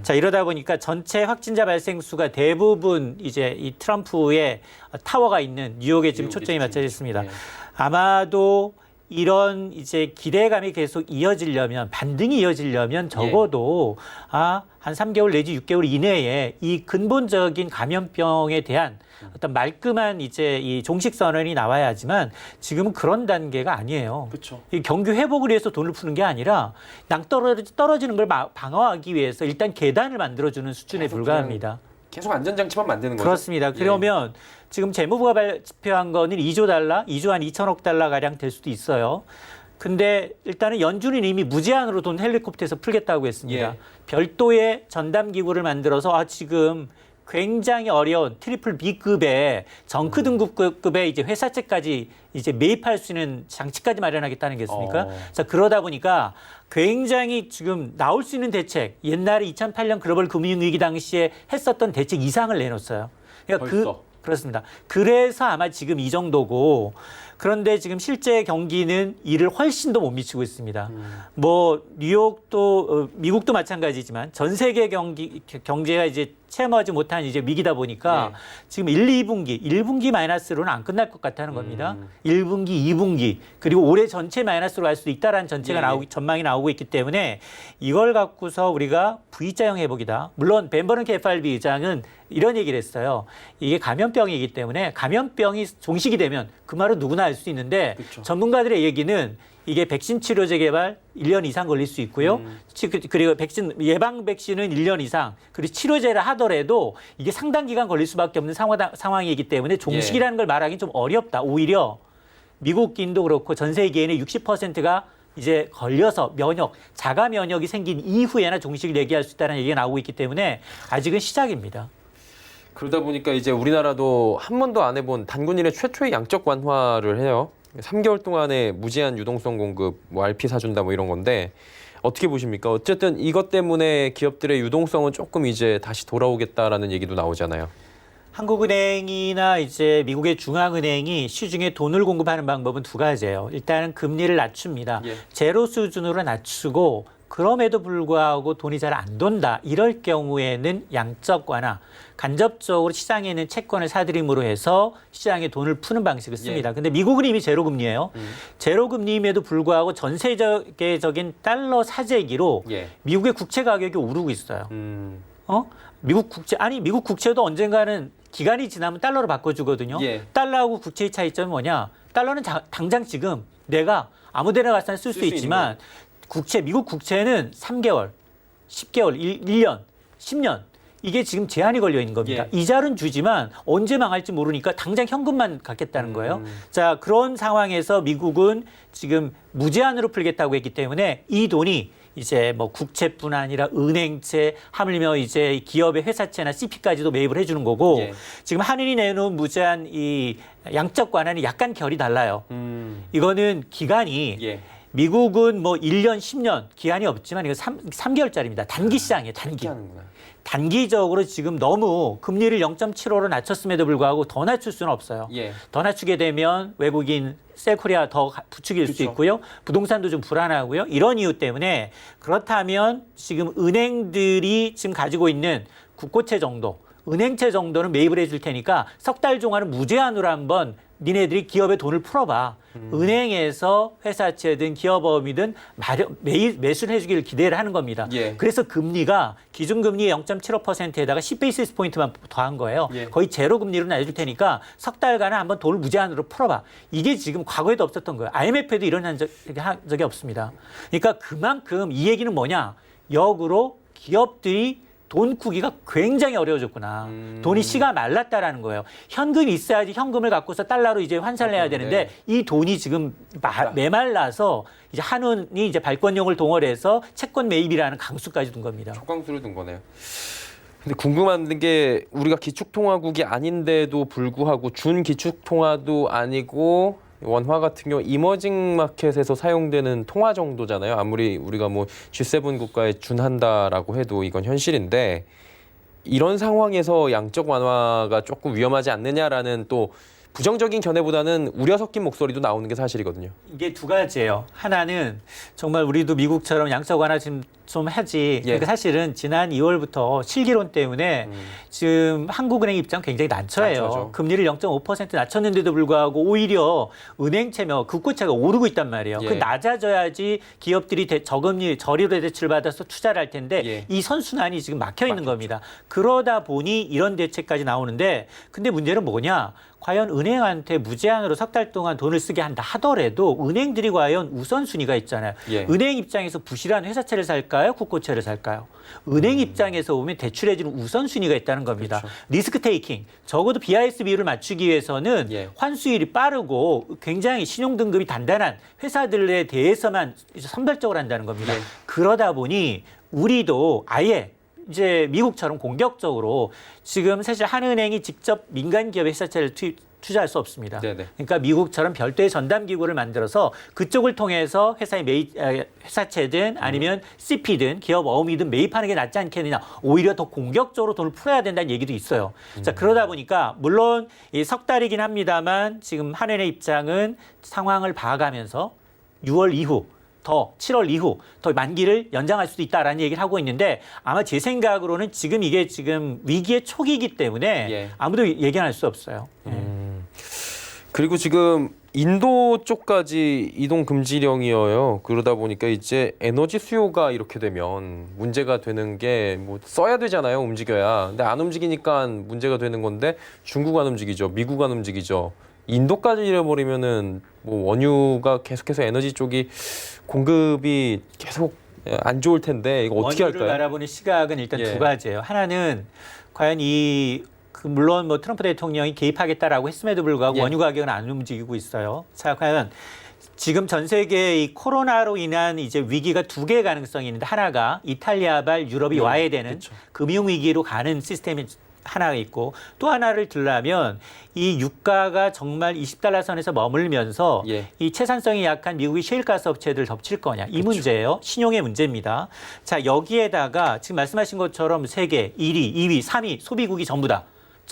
Speaker 5: 자, 이러다 보니까 전체 확진자 발생 수가 대부분 이제 이 트럼프의 타워가 있는 뉴욕에 지금 초점이 맞춰져 있습니다.
Speaker 2: 네.
Speaker 5: 아마도 이런 이제 기대감이 계속 이어지려면, 반등이 이어지려면 적어도 한 3개월 내지 6개월 이내에 이 근본적인 감염병에 대한 어떤 말끔한 이제 이 종식 선언이 나와야지만 지금은 그런 단계가 아니에요.
Speaker 2: 그렇죠.
Speaker 5: 이 경기 회복을 위해서 돈을 푸는 게 아니라 떨어지는 걸 방어하기 위해서 일단 계단을 만들어주는 수준에 불과합니다.
Speaker 2: 계속 안전장치만 만드는 거죠?
Speaker 5: 그렇습니다. 그러면 지금 재무부가 발표한 거는 2조 달러, 2조 한 2천억 달러 가량 될 수도 있어요. 근데 일단은 연준은 이미 무제한으로 돈 헬리콥터에서 풀겠다고 했습니다. 별도의 전담 기구를 만들어서 지금 굉장히 어려운 트리플 B급의 정크 등급의 이제 회사채까지 이제 매입할 수 있는 장치까지 마련하겠다는 게 있습니까? 자, 그러다 보니까 굉장히 지금 나올 수 있는 대책, 옛날에 2008년 글로벌 금융위기 당시에 했었던 대책 이상을 내놓았어요. 그러니까 그렇습니다. 그래서 아마 지금 이 정도고, 그런데 지금 실제 경기는 이를 훨씬 더 못 미치고 있습니다. 뭐 뉴욕도 미국도 마찬가지지만 전 세계 경제가 이제 체험하지 못한 이제 위기다 보니까 지금 1, 2분기, 1분기 마이너스로는 안 끝날 것 같다는 겁니다. 1분기, 2분기 그리고 올해 전체 마이너스로 갈 수도 있다라는 전망이 나오고 있기 때문에 이걸 갖고서 우리가 V자형 회복이다. 물론 벤 버넌케 FRB 의장은 이런 얘기를 했어요. 이게 감염병이기 때문에 감염병이 종식이 되면 그 말은 누구나 알 수 있는데 전문가들의 얘기는 이게 백신 치료제 개발 1년 이상 걸릴 수 있고요. 그리고 예방 백신은 1년 이상, 그리고 치료제를 하더라도 이게 상당 기간 걸릴 수밖에 없는 상황이기 때문에 종식이라는 걸 말하기는 좀 어렵다. 오히려 미국인도 그렇고 전 세계인의 60%가 이제 걸려서 자가 면역이 생긴 이후에나 종식을 얘기할 수 있다는 얘기가 나오고 있기 때문에 아직은 시작입니다.
Speaker 2: 그러다 보니까 이제 우리나라도 한 번도 안 해본 단군 이래 최초의 양적 완화를 해요. 3개월 동안에 무제한 유동성 공급, 뭐 RP 사준다 뭐 이런 건데 어떻게 보십니까? 어쨌든 이것 때문에 기업들의 유동성은 조금 이제 다시 돌아오겠다라는 얘기도 나오잖아요.
Speaker 5: 한국은행이나 이제 미국의 중앙은행이 시중에 돈을 공급하는 방법은 두 가지예요. 일단은 금리를 낮춥니다. 제로 수준으로 낮추고 그럼에도 불구하고 돈이 잘 안 돈다. 이럴 경우에는 양적 완화, 간접적으로 시장에 있는 채권을 사들임으로 해서 시장에 돈을 푸는 방식을 씁니다. 근데 미국은 이미 제로금리예요. 제로금리임에도 불구하고 전 세계적인 달러 사재기로 미국의 국채 가격이 오르고 있어요. 미국 국채도 언젠가는 기간이 지나면 달러로 바꿔주거든요. 달러하고 국채의 차이점은 뭐냐? 달러는 당장 지금 내가 아무 데나 가서 쓸 수 있지만 미국 국채는 3개월, 10개월, 1년, 10년 이게 지금 제한이 걸려 있는 겁니다. 이자는 주지만 언제 망할지 모르니까 당장 현금만 갖겠다는 거예요. 자, 그런 상황에서 미국은 지금 무제한으로 풀겠다고 했기 때문에 이 돈이 이제 뭐 국채뿐 아니라 은행채, 하물며 이제 기업의 회사채나 CP까지도 매입을 해주는 거고 지금 한은이 내놓은 무제한 이 양적 완화는 약간 결이 달라요. 이거는 기간이 미국은 뭐 1년, 10년 기한이 없지만 이거 3개월짜리입니다. 단기 시장이에요, 단기. 단기적으로 지금 너무 금리를 0.75로 낮췄음에도 불구하고 더 낮출 수는 없어요. 더 낮추게 되면 외국인 셀코리아 더 부추길 수 있고요. 부동산도 좀 불안하고요. 이런 이유 때문에 그렇다면 지금 은행들이 지금 가지고 있는 국고채 정도, 은행채 정도는 매입을 해줄 테니까 석 달 동안은 무제한으로 한번 니네들이 기업에 돈을 풀어봐. 은행에서 회사채든 기업업이든 매수를 해주기를 기대를 하는 겁니다. 그래서 금리가 기준금리의 0.75%에다가 10베이시스 포인트만 더한 거예요. 거의 제로 금리로 내줄 테니까 석 달간은 한번 돈을 무제한으로 풀어봐. 이게 지금 과거에도 없었던 거예요. IMF에도 이런 적이 없습니다. 그러니까 그만큼 이 얘기는 뭐냐. 역으로 기업들이 돈 구기가 굉장히 어려워졌구나. 돈이 씨가 말랐다라는 거예요. 현금이 있어야지 현금을 갖고서 달러로 이제 환산을 해야 되는데 이 돈이 지금 메말라서 이제 한은이 이제 발권용을 동원해서 채권 매입이라는 강수까지 둔 겁니다.
Speaker 2: 초강수를 둔 거네요. 근데 궁금한 게 우리가 기축통화국이 아닌데도 불구하고 준기축통화도 아니고 원화 같은 경우 이머징 마켓에서 사용되는 통화 정도잖아요. 아무리 우리가 뭐 G7 국가에 준한다라고 해도 이건 현실인데 이런 상황에서 양적 완화가 조금 위험하지 않느냐라는 또 부정적인 견해보다는 우려 섞인 목소리도 나오는 게 사실이거든요.
Speaker 5: 이게 두 가지예요. 하나는 정말 우리도 미국처럼 양적 완화 좀 하지. 그러니까 사실은 지난 2월부터 실기론 때문에 지금 한국은행 입장 굉장히 난처해요. 금리를 0.5% 낮췄는데도 불구하고 오히려 은행채며 국고채가 오르고 있단 말이에요. 그 낮아져야지 기업들이 저금리 저리로 대출을 받아서 투자를 할 텐데 이 선순환이 지금 막혀 있는 겁니다. 그러다 보니 이런 대책까지 나오는데 근데 문제는 뭐냐? 과연 은행한테 무제한으로 석 달 동안 돈을 쓰게 한다 하더라도 은행들이 과연 우선순위가 있잖아요. 은행 입장에서 부실한 회사채를 살까요? 국고채를 살까요? 은행 입장에서 보면 대출해주는 우선순위가 있다는 겁니다. 리스크 테이킹. 적어도 BIS 비율을 맞추기 위해서는 환수율이 빠르고 굉장히 신용등급이 단단한 회사들에 대해서만 선별적으로 한다는 겁니다. 그러다 보니 우리도 아예 이제 미국처럼 공격적으로 지금 사실 한은행이 직접 민간 기업의 회사채를 투자할 수 없습니다. 그러니까 미국처럼 별도의 전담 기구를 만들어서 그쪽을 통해서 회사채든 아니면 CP든 기업 어음이든 매입하는 게 낫지 않겠느냐. 오히려 더 공격적으로 돈을 풀어야 된다는 얘기도 있어요. 자, 그러다 보니까 물론 이 석 달이긴 합니다만 지금 한은의 입장은 상황을 봐가면서 6월 이후 더 7월 이후 더 만기를 연장할 수도 있다라는 얘기를 하고 있는데 아마 제 생각으로는 지금 이게 지금 위기의 초기이기 때문에
Speaker 2: 예.
Speaker 5: 아무도 얘기할 수 없어요.
Speaker 2: 그리고 지금 인도 쪽까지 이동 금지령이어요. 그러다 보니까 이제 에너지 수요가 이렇게 되면 문제가 되는 게 뭐 써야 되잖아요. 움직여야. 근데 안 움직이니까 문제가 되는 건데 중국 안 움직이죠. 미국 안 움직이죠. 인도까지 잃어버리면은 뭐 원유가 계속해서 에너지 쪽이 공급이 계속 안 좋을 텐데 이거 어떻게
Speaker 5: 원유를
Speaker 2: 할까요?
Speaker 5: 바라보는 시각은 일단
Speaker 2: 예.
Speaker 5: 두 가지예요. 하나는 과연 물론 뭐 트럼프 대통령이 개입하겠다라고 했음에도 불구하고
Speaker 2: 예.
Speaker 5: 원유 가격은 안 움직이고 있어요. 자, 과연 지금 전 세계 이 코로나로 인한 이제 위기가 두 개의 가능성이 있는데 하나가 이탈리아발 유럽이 와야 되는
Speaker 2: 그쵸.
Speaker 5: 금융 위기로 가는 시스템이 하나가 있고 또 하나를 들라면 이 유가가 정말 20달러 선에서 머물면서
Speaker 2: 예.
Speaker 5: 이 채산성이 약한 미국의 셰일가스 업체들을 덮칠 거냐 이 문제예요. 신용의 문제입니다. 자, 여기에다가 지금 말씀하신 것처럼 세계 1위, 2위, 3위 소비국이 전부 다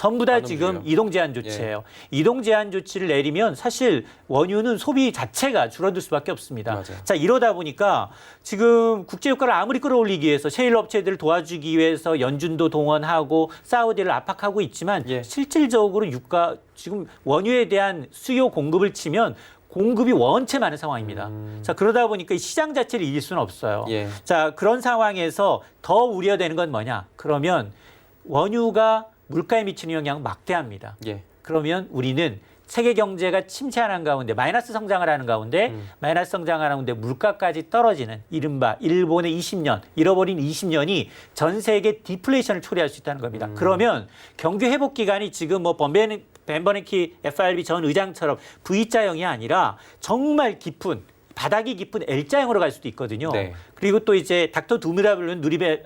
Speaker 2: 안
Speaker 5: 지금
Speaker 2: 움직여요.
Speaker 5: 이동 제한 조치예요. 이동 제한 조치를 내리면 사실 원유는 소비 자체가 줄어들 수밖에 없습니다.
Speaker 2: 맞아요.
Speaker 5: 자, 이러다 보니까 지금 국제 유가를 아무리 끌어올리기 위해서 셰일 업체들을 도와주기 위해서 연준도 동원하고 사우디를 압박하고 있지만
Speaker 2: 예.
Speaker 5: 실질적으로 유가 지금 원유에 대한 수요 공급을 치면 공급이 원체 많은 상황입니다. 자, 그러다 보니까 이 시장 자체를 이길 수는 없어요.
Speaker 2: 예.
Speaker 5: 자, 그런 상황에서 더 우려되는 건 뭐냐? 그러면 원유가 물가에 미치는 영향은 막대합니다.
Speaker 2: 예.
Speaker 5: 그러면 우리는 세계 경제가 침체하는 가운데 마이너스 성장을 하는 가운데 마이너스 성장을 하는 가운데 물가까지 떨어지는 이른바 일본의 20년 잃어버린 20년이 전 세계 디플레이션을 초래할 수 있다는 겁니다. 그러면 경기 회복 기간이 지금 뭐 벤 버냉키 FRB 전 의장처럼 V자형이 아니라 정말 깊은 바닥이 깊은 L자형으로 갈 수도 있거든요.
Speaker 2: 네.
Speaker 5: 그리고 또 이제 닥터 두미라블은 누리베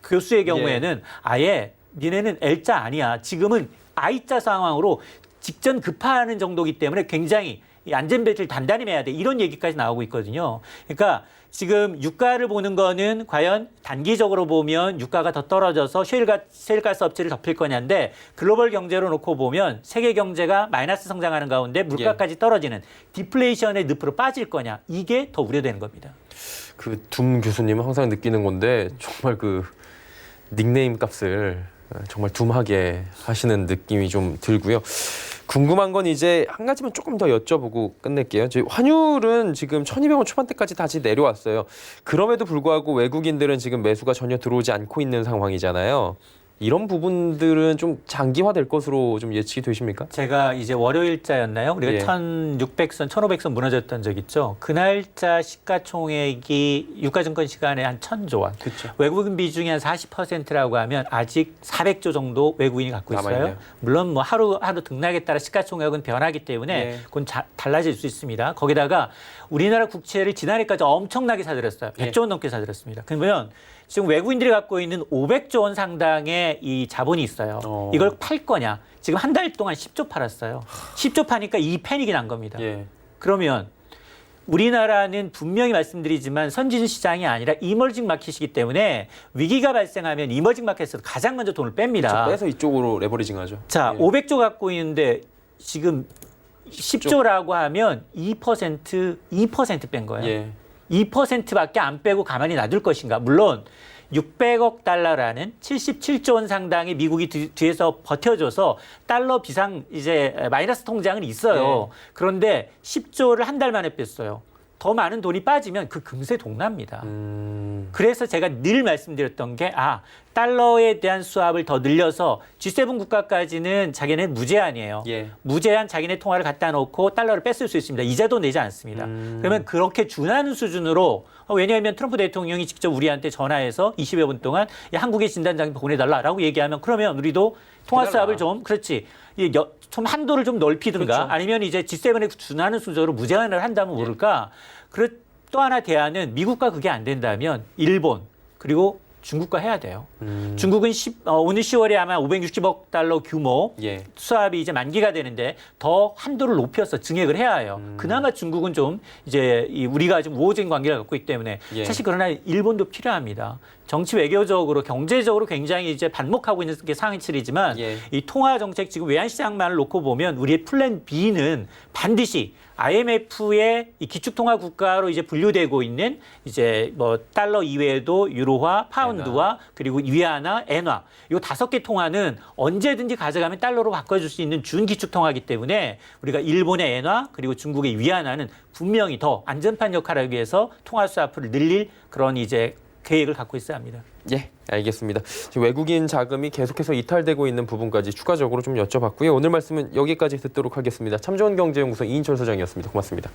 Speaker 5: 교수의 경우에는 아예 니네는 L자 아니야. 지금은 I자 상황으로 직전 급파하는 정도이기 때문에 굉장히 이 안전벨트를 단단히 매야 돼. 이런 얘기까지 나오고 있거든요. 그러니까 지금 유가를 보는 거는 과연 단기적으로 보면 유가가 더 떨어져서 셰일가스 업체를 덮일 거냐인데 글로벌 경제로 놓고 보면 세계 경제가 마이너스 성장하는 가운데 물가까지 떨어지는 디플레이션의 늪으로 빠질 거냐. 이게 더 우려되는 겁니다.
Speaker 2: 그 둠 교수님은 항상 느끼는 건데 정말 그 닉네임 값을 정말 둠하게 하시는 느낌이 좀 들고요. 궁금한 건 이제 한 가지만 조금 더 여쭤보고 끝낼게요. 저희 환율은 지금 1,200원 초반대까지 다시 내려왔어요. 그럼에도 불구하고 외국인들은 지금 매수가 전혀 들어오지 않고 있는 상황이잖아요. 이런 부분들은 좀 장기화될 것으로 좀 예측이 되십니까?
Speaker 5: 제가 이제 월요일자였나요? 우리가
Speaker 2: 예.
Speaker 5: 1,600선, 1,500선 무너졌던 적 있죠. 그날짜 시가총액이 유가증권 시간에 한 1,000조 원.
Speaker 2: 그렇죠.
Speaker 5: 외국인 비중이 한 40%라고 하면 아직 400조 정도 외국인이 갖고 있어요.
Speaker 2: 남아있네요.
Speaker 5: 물론 뭐 하루 등락에 따라 시가총액은 변하기 때문에
Speaker 2: 예.
Speaker 5: 그건 달라질 수 있습니다. 거기다가 우리나라 국채를 지난해까지 엄청나게 사들였어요. 100조 원 넘게 사들였습니다. 그러면 지금 외국인들이 갖고 있는 500조 원 상당의 이 자본이 있어요. 이걸 팔 거냐? 지금 한 달 동안 10조 팔았어요. 10조 파니까 이 패닉이 난 겁니다.
Speaker 2: 예.
Speaker 5: 그러면 우리나라는 분명히 말씀드리지만 선진 시장이 아니라 이머징 마켓이기 때문에 위기가 발생하면 이머징 마켓에서 가장 먼저 돈을 뺍니다.
Speaker 2: 빼서 이쪽으로 레버리징하죠.
Speaker 5: 자,
Speaker 2: 예.
Speaker 5: 500조 갖고 있는데 지금 10조라고 하면 2% 뺀 거예요.
Speaker 2: 예.
Speaker 5: 2%밖에 안 빼고 가만히 놔둘 것인가? 물론 600억 달러라는 77조 원 상당의 미국이 뒤에서 버텨줘서 달러 비상 이제 마이너스 통장은 있어요. 그런데 10조를 한 달 만에 뺐어요. 더 많은 돈이 빠지면 그 금세 동납니다. 그래서 제가 늘 말씀드렸던 게 달러에 대한 수합을 더 늘려서 G7 국가까지는 자기네 무제한이에요.
Speaker 2: 예.
Speaker 5: 무제한 자기네 통화를 갖다 놓고 달러를 뺐을 수 있습니다. 이자도 내지 않습니다. 그러면 그렇게 준하는 수준으로 왜냐하면 트럼프 대통령이 직접 우리한테 전화해서 20여 분 동안 한국의 진단장 보내달라라고 얘기하면 그러면 우리도 통화 수합을 좀 좀 한도를 좀 넓히든가
Speaker 2: 그렇죠.
Speaker 5: 아니면 이제 G7에 준하는 순서로 무제한을 한다면 모를까. 또 하나 대안은 미국과 그게 안 된다면 일본 그리고 중국과 해야 돼요. 중국은 오늘 10월에 아마 560억 달러 규모
Speaker 2: 예.
Speaker 5: 수합이 이제 만기가 되는데 더 한도를 높여서 증액을 해야 해요. 그나마 중국은 좀 이제 우리가 좀 우호적인 관계를 갖고 있기 때문에
Speaker 2: 예.
Speaker 5: 사실 그러나 일본도 필요합니다. 정치 외교적으로 경제적으로 굉장히 이제 반목하고 있는 게 상황이지만
Speaker 2: 예.
Speaker 5: 이 통화 정책 지금 외환시장만을 놓고 보면 우리의 플랜 B는 반드시 IMF의 이 기축통화 국가로 이제 분류되고 있는 이제 뭐 달러 이외에도 유로화, 파운드화, 그리고 위안화, 엔화 이 5개 통화는 언제든지 가져가면 달러로 바꿔줄 수 있는 준기축통화이기 때문에 우리가 일본의 엔화 그리고 중국의 위안화는 분명히 더 안전판 역할을 하기 위해서 통화 스와프를 늘릴 그런 이제 계획을 갖고 있어야 합니다.
Speaker 2: 예, 알겠습니다. 지금 외국인 자금이 계속해서 이탈되고 있는 부분까지 추가적으로 좀 여쭤봤고요. 오늘 말씀은 여기까지 듣도록 하겠습니다. 참좋은경제연구소 이인철 소장이었습니다. 고맙습니다.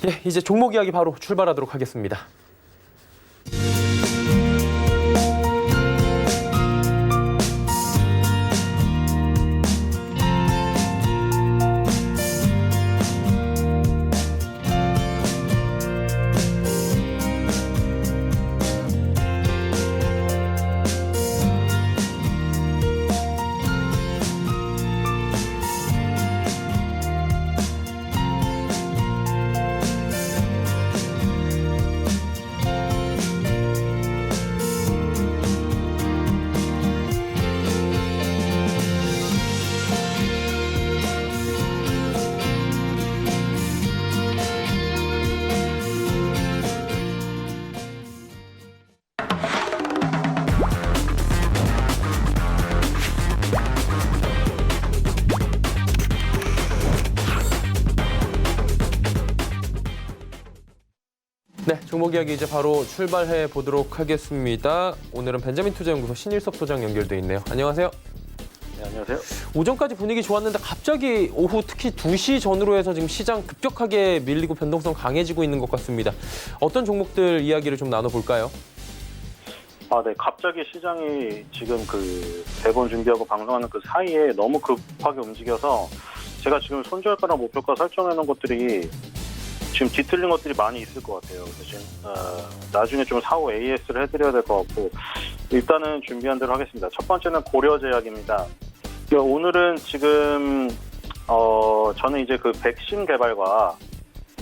Speaker 2: 예, 이제 종목 이야기 바로 출발하도록 하겠습니다. 네, 종목 이야기 이제 바로 출발해 보도록 하겠습니다. 오늘은 벤자민 투자연구소 신일섭 소장 연결돼 있네요. 안녕하세요.
Speaker 6: 네, 안녕하세요.
Speaker 2: 오전까지 분위기 좋았는데 갑자기 오후 특히 2시 전후로 해서 지금 시장 급격하게 밀리고 변동성 강해지고 있는 것 같습니다. 어떤 종목들 이야기를 좀 나눠볼까요?
Speaker 6: 네. 갑자기 시장이 지금 그 대본 준비하고 방송하는 그 사이에 너무 급하게 움직여서 제가 지금 손절가나 목표가 설정해 놓은 것들이 지금 뒤틀린 것들이 많이 있을 것 같아요. 그래서 지금 나중에 좀 사후 AS를 해드려야 될 것 같고 일단은 준비한 대로 하겠습니다. 첫 번째는 고려제약입니다. 오늘은 지금 저는 이제 그 백신 개발과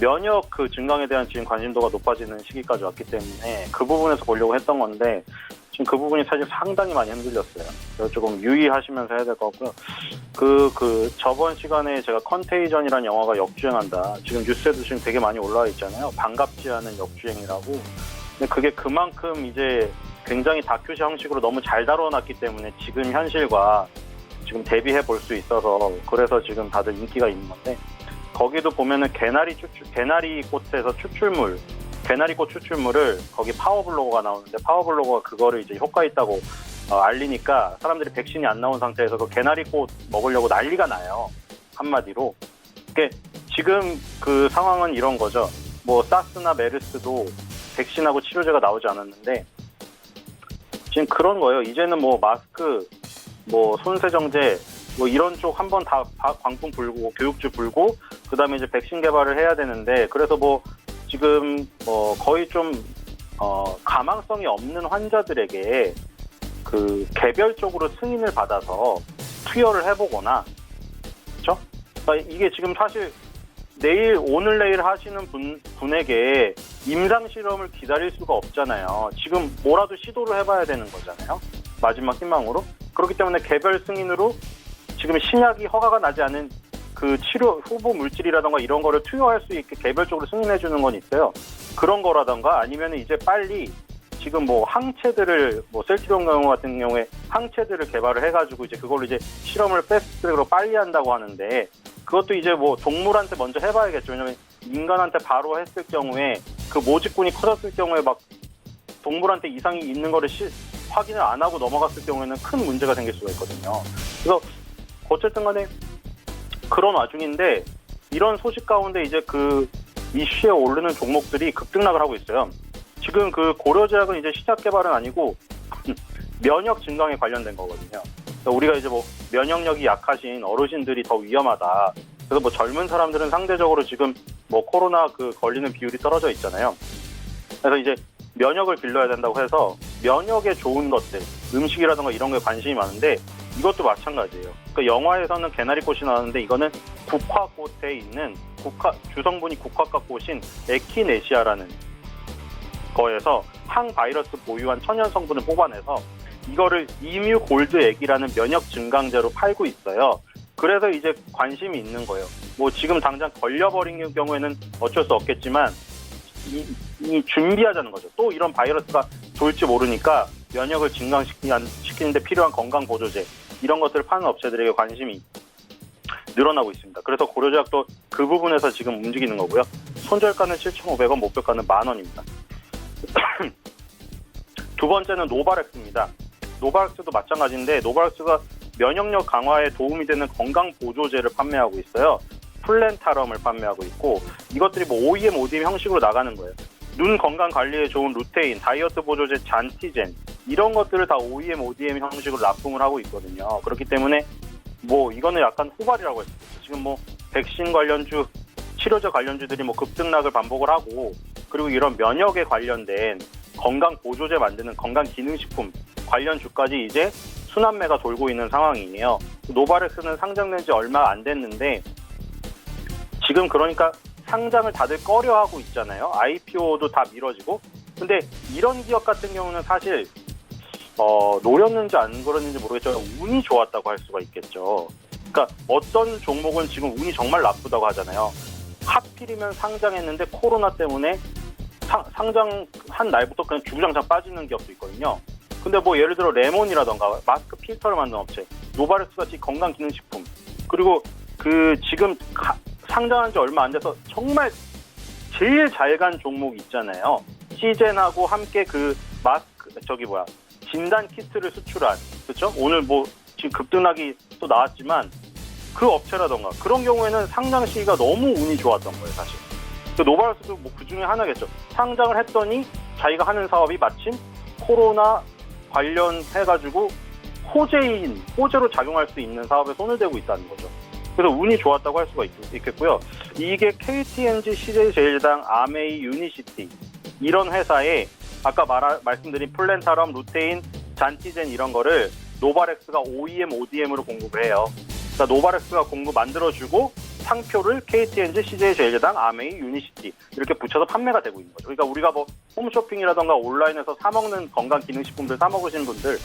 Speaker 6: 면역 그 증강에 대한 지금 관심도가 높아지는 시기까지 왔기 때문에 그 부분에서 보려고 했던 건데 지금 그 부분이 사실 상당히 많이 흔들렸어요. 그래서 조금 유의하시면서 해야 될 것 같고요. 저번 시간에 제가 컨테이전이라는 영화가 역주행한다. 지금 뉴스에도 지금 되게 많이 올라와 있잖아요. 반갑지 않은 역주행이라고. 근데 그게 그만큼 이제 굉장히 다큐시 형식으로 너무 잘 다뤄놨기 때문에 지금 현실과 지금 대비해 볼 수 있어서 그래서 지금 다들 인기가 있는 건데 거기도 보면은 개나리꽃에서 추출물, 개나리꽃 추출물을 거기 파워블로거가 나오는데 파워블로거가 그거를 이제 효과 있다고 알리니까 사람들이 백신이 안 나온 상태에서 그 개나리꽃 먹으려고 난리가 나요. 한마디로. 그러니까 지금 그 상황은 이런 거죠. 뭐 사스나 메르스도 백신하고 치료제가 나오지 않았는데 지금 그런 거예요. 이제는 뭐 마스크, 뭐 손세정제, 뭐 이런 쪽 한번 다 광풍 불고 교육주 불고 그다음에 이제 백신 개발을 해야 되는데 그래서 뭐 지금 거의 좀 가망성이 없는 환자들에게 그 개별적으로 승인을 받아서 투여를 해보거나 그렇죠? 그러니까 이게 지금 사실 오늘 내일 하시는 분에게 임상 실험을 기다릴 수가 없잖아요. 지금 뭐라도 시도를 해봐야 되는 거잖아요. 마지막 희망으로. 그렇기 때문에 개별 승인으로 지금 신약이 허가가 나지 않은 그 치료 후보 물질이라던가 이런 거를 투여할 수 있게 개별적으로 승인해 주는 건 있어요. 그런 거라던가 아니면 이제 빨리 지금 뭐 항체들을 뭐 셀트리온 경우 같은 경우에 항체들을 개발을 해가지고 이제 그걸로 이제 실험을 패스트트랙으로 빨리 한다고 하는데 그것도 이제 뭐 동물한테 먼저 해봐야겠죠. 왜냐면 인간한테 바로 했을 경우에 그 모직군이 커졌을 경우에 막 동물한테 이상이 있는 거를 확인을 안 하고 넘어갔을 경우에는 큰 문제가 생길 수가 있거든요. 그래서 어쨌든 간에 그런 와중인데 이런 소식 가운데 이제 그 이슈에 오르는 종목들이 급등락을 하고 있어요. 지금 그 고려제약은 이제 시작 개발은 아니고 면역 증강에 관련된 거거든요. 그러니까 우리가 이제 뭐 면역력이 약하신 어르신들이 더 위험하다. 그래서 뭐 젊은 사람들은 상대적으로 지금 뭐 코로나 그 걸리는 비율이 떨어져 있잖아요. 그래서 이제 면역을 길러야 된다고 해서 면역에 좋은 것들, 음식이라든가 이런 거에 관심이 많은데 이것도 마찬가지예요. 그러니까 영화에서는 개나리꽃이 나왔는데 이거는 국화꽃에 있는 주성분이 국화과 꽃인 에키네시아라는 거에서 항바이러스 보유한 천연 성분을 뽑아내서 이거를 이뮤 골드 액이라는 면역 증강제로 팔고 있어요. 그래서 이제 관심이 있는 거예요. 뭐 지금 당장 걸려버린 경우에는 어쩔 수 없겠지만 이 준비하자는 거죠. 또 이런 바이러스가 돌지 모르니까 면역을 증강시키는데 필요한 건강 보조제 이런 것들을 파는 업체들에게 관심이 늘어나고 있습니다. 그래서 고려제약도 그 부분에서 지금 움직이는 거고요. 손절가는 7,500원, 목표가는 10,000원입니다. 두 번째는 노바렉스입니다. 노바렉스도 마찬가지인데 노바렉스가 면역력 강화에 도움이 되는 건강 보조제를 판매하고 있어요. 플랜타럼을 판매하고 있고 이것들이 뭐 OEM, ODM 형식으로 나가는 거예요. 눈 건강 관리에 좋은 루테인, 다이어트 보조제 잔티젠 이런 것들을 다 OEM, ODM 형식으로 납품을 하고 있거든요. 그렇기 때문에 뭐 이거는 약간 후발이라고 할 수 있어요. 지금 뭐 백신 관련주, 치료제 관련주들이 뭐 급등락을 반복을 하고 그리고 이런 면역에 관련된 건강 보조제 만드는 건강 기능식품 관련 주까지 이제 순환매가 돌고 있는 상황이에요. 노바렉스는 상장된 지 얼마 안 됐는데 지금 그러니까 상장을 다들 꺼려하고 있잖아요. IPO도 다 미뤄지고. 근데 이런 기업 같은 경우는 사실 노렸는지 안 그랬는지 모르겠지만 운이 좋았다고 할 수가 있겠죠. 그러니까 어떤 종목은 지금 운이 정말 나쁘다고 하잖아요. 하필이면 상장했는데 코로나 때문에 상장한 날부터 그냥 주구장창 빠지는 기업도 있거든요. 근데 뭐 예를 들어 레몬이라던가 마스크 필터를 만드는 업체, 노바렉스 같이 건강기능식품 그리고 그 지금 상장한 지 얼마 안 돼서 정말 제일 잘 간 종목 있잖아요. 시젠하고 함께 그 마스크 진단 키트를 수출한 그렇죠? 오늘 뭐 지금 급등락이 또 나왔지만 그 업체라던가 그런 경우에는 상장 시기가 너무 운이 좋았던 거예요, 사실. 그 노바렉스도 뭐 그 중에 하나겠죠. 상장을 했더니 자기가 하는 사업이 마침 코로나 관련해가지고 호재로 작용할 수 있는 사업에 손을 대고 있다는 거죠. 그래서 운이 좋았다고 할 수가 있겠고요. 이게 KTNG, CJ제일제당, 아메이, 유니시티 이런 회사에 아까 말씀드린 플랜타럼, 루테인, 잔티젠 이런 거를 노바렉스가 OEM, ODM으로 공급을 해요. 그러니까 노바렉스가 만들어주고 상표를 KTNG, CJ제일제당, 아메이, 유니시티 이렇게 붙여서 판매가 되고 있는 거죠. 그러니까 우리가 뭐 홈쇼핑이라던가 온라인에서 사 먹는 건강 기능식품들 사 먹으시는 분들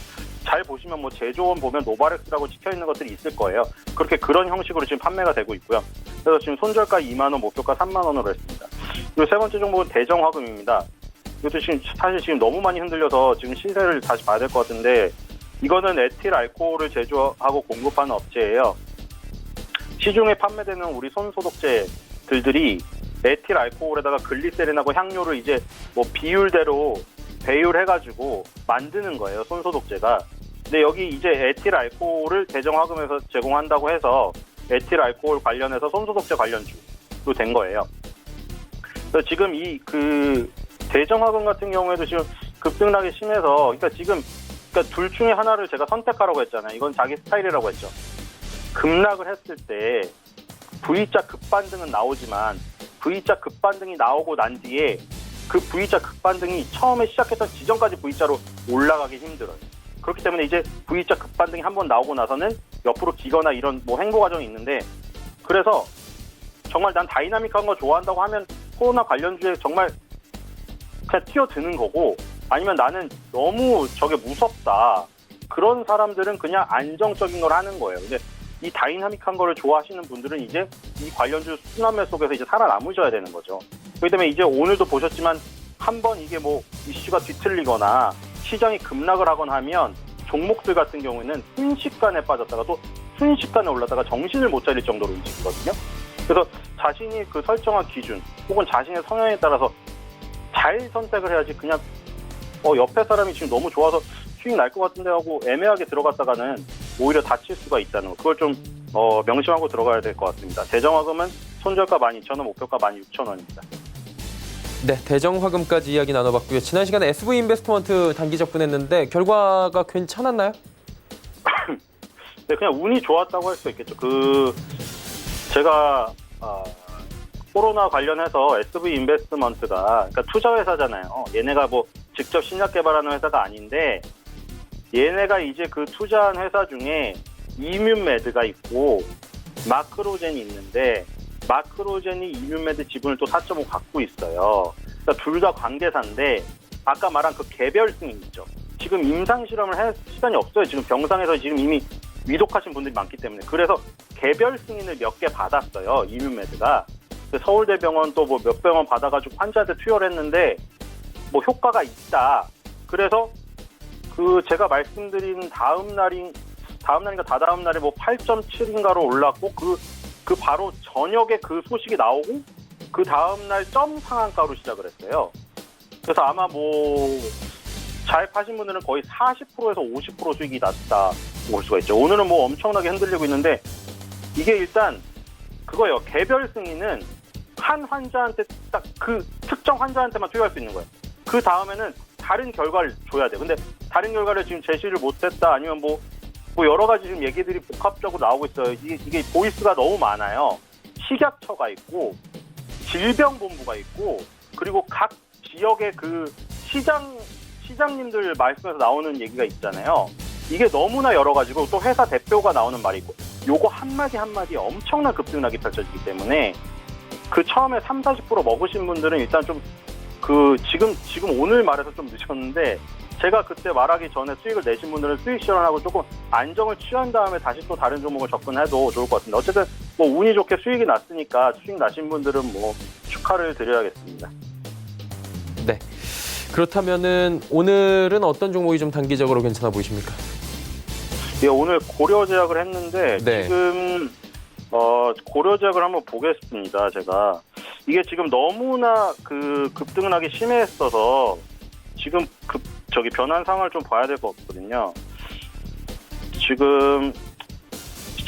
Speaker 6: 잘 보시면 뭐 제조원 보면 노바렉스라고 찍혀있는 것들이 있을 거예요. 그런 형식으로 지금 판매가 되고 있고요. 그래서 지금 손절가 2만 원, 목표가 3만 원으로 했습니다. 그리고 세 번째 종목은 대정화금입니다. 이것도 사실 너무 많이 흔들려서 지금 시세를 다시 봐야 될 것 같은데 이거는 에틸 알코올을 제조하고 공급하는 업체예요. 시중에 판매되는 우리 손소독제들이 에틸 알코올에다가 글리세린하고 향료를 이제 뭐 비율대로 배율해가지고 만드는 거예요, 손소독제가. 근데 여기 이제 에틸 알코올을 대정화금에서 제공한다고 해서 에틸 알코올 관련해서 손소독제 관련주로 된 거예요. 그래서 지금 대정화금 같은 경우에도 지금 급등락이 심해서, 그러니까 둘 중에 하나를 제가 선택하라고 했잖아요. 이건 자기 스타일이라고 했죠. 급락을 했을 때 V자 급반등은 나오지만 V자 급반등이 나오고 난 뒤에 그 V자 급반등이 처음에 시작했던 지점까지 V자로 올라가기 힘들어요. 그렇기 때문에 이제 V자 급반등이 한번 나오고 나서는 옆으로 기거나 이런 뭐 행보 과정이 있는데, 그래서 정말 난 다이나믹한 거 좋아한다고 하면 코로나 관련주에 정말 그냥 뛰어드는 거고, 아니면 나는 너무 저게 무섭다, 그런 사람들은 그냥 안정적인 걸 하는 거예요. 근데 이 다이나믹한 거를 좋아하시는 분들은 이제 이 관련주 순환매 속에서 이제 살아남으셔야 되는 거죠. 그렇기 때문에 이제 오늘도 보셨지만 한번 이게 뭐 이슈가 뒤틀리거나 시장이 급락을 하거나 하면 종목들 같은 경우에는 순식간에 빠졌다가 또 순식간에 올랐다가 정신을 못 차릴 정도로 움직이거든요. 그래서 자신이 그 설정한 기준 혹은 자신의 성향에 따라서 잘 선택을 해야지, 그냥 옆에 사람이 지금 너무 좋아서 수익 날 것 같은데 하고 애매하게 들어갔다가는 오히려 다칠 수가 있다는 거, 그걸 좀 명심하고 들어가야 될 것 같습니다. 대정화금은 손절가 12,000원, 목표가 16,000원입니다.
Speaker 2: 네, 대정화금까지 이야기 나눠봤고요. 지난 시간에 SV인베스트먼트 단기 접근했는데 결과가 괜찮았나요?
Speaker 6: 네, 그냥 운이 좋았다고 할 수 있겠죠. 제가 코로나 관련해서 SV인베스트먼트가 그러니까 투자 회사잖아요. 얘네가 뭐 직접 신약 개발하는 회사가 아닌데, 얘네가 이제 그 투자한 회사 중에 이뮨메드가 있고 마크로젠이 있는데, 마크로젠이 이뮨메드 지분을 또 4.5 갖고 있어요. 그러니까 그러니까 둘 다 관계사인데 아까 말한 그 개별 승인 있죠. 지금 임상 실험을 할 시간이 없어요. 지금 병상에서 지금 이미 위독하신 분들이 많기 때문에. 그래서 개별 승인을 몇 개 받았어요. 이뮨메드가. 서울대병원 또 뭐 몇 병원 받아가지고 환자한테 투여를 했는데 뭐 효과가 있다. 그래서 그 제가 말씀드린 다음 날인가 다다음 날에 뭐 8.7인가로 올랐고 그 바로 저녁에 그 소식이 나오고 그 다음 날 점 상한가로 시작을 했어요. 그래서 아마 뭐 가입하신 분들은 거의 40%에서 50% 수익이 났다 볼 수가 있죠. 오늘은 뭐 엄청나게 흔들리고 있는데 이게 일단 그거예요. 개별 승인은 한 환자한테 딱 그 특정 환자한테만 투여할 수 있는 거예요. 그 다음에는 다른 결과를 줘야 돼요. 근데 다른 결과를 지금 제시를 못했다 아니면 뭐 여러 가지 지금 얘기들이 복합적으로 나오고 있어요. 이게 보이스가 너무 많아요. 식약처가 있고 질병본부가 있고 그리고 각 지역의 그 시장님들 말씀에서 나오는 얘기가 있잖아요. 이게 너무나 여러 가지고 또 회사 대표가 나오는 말이 있고 요거 한마디 한마디 엄청난 급등락이 펼쳐지기 때문에 그 처음에 30-40% 먹으신 분들은 일단 좀 그 지금 오늘 말해서 좀 늦었는데 제가 그때 말하기 전에 수익을 내신 분들은 수익 실현하고 조금 안정을 취한 다음에 다시 또 다른 종목을 접근해도 좋을 것 같습니다. 어쨌든 뭐 운이 좋게 수익이 났으니까 수익 나신 분들은 뭐 축하를 드려야겠습니다.
Speaker 2: 네. 그렇다면은 오늘은 어떤 종목이 좀 단기적으로 괜찮아 보이십니까?
Speaker 6: 예, 오늘 고려제약을 했는데
Speaker 2: 네.
Speaker 6: 지금 고려제약을 한번 보겠습니다. 제가 이게 지금 너무나 그 급등락이 심했어서 지금 변환 상황을 좀 봐야 될 것 같거든요. 지금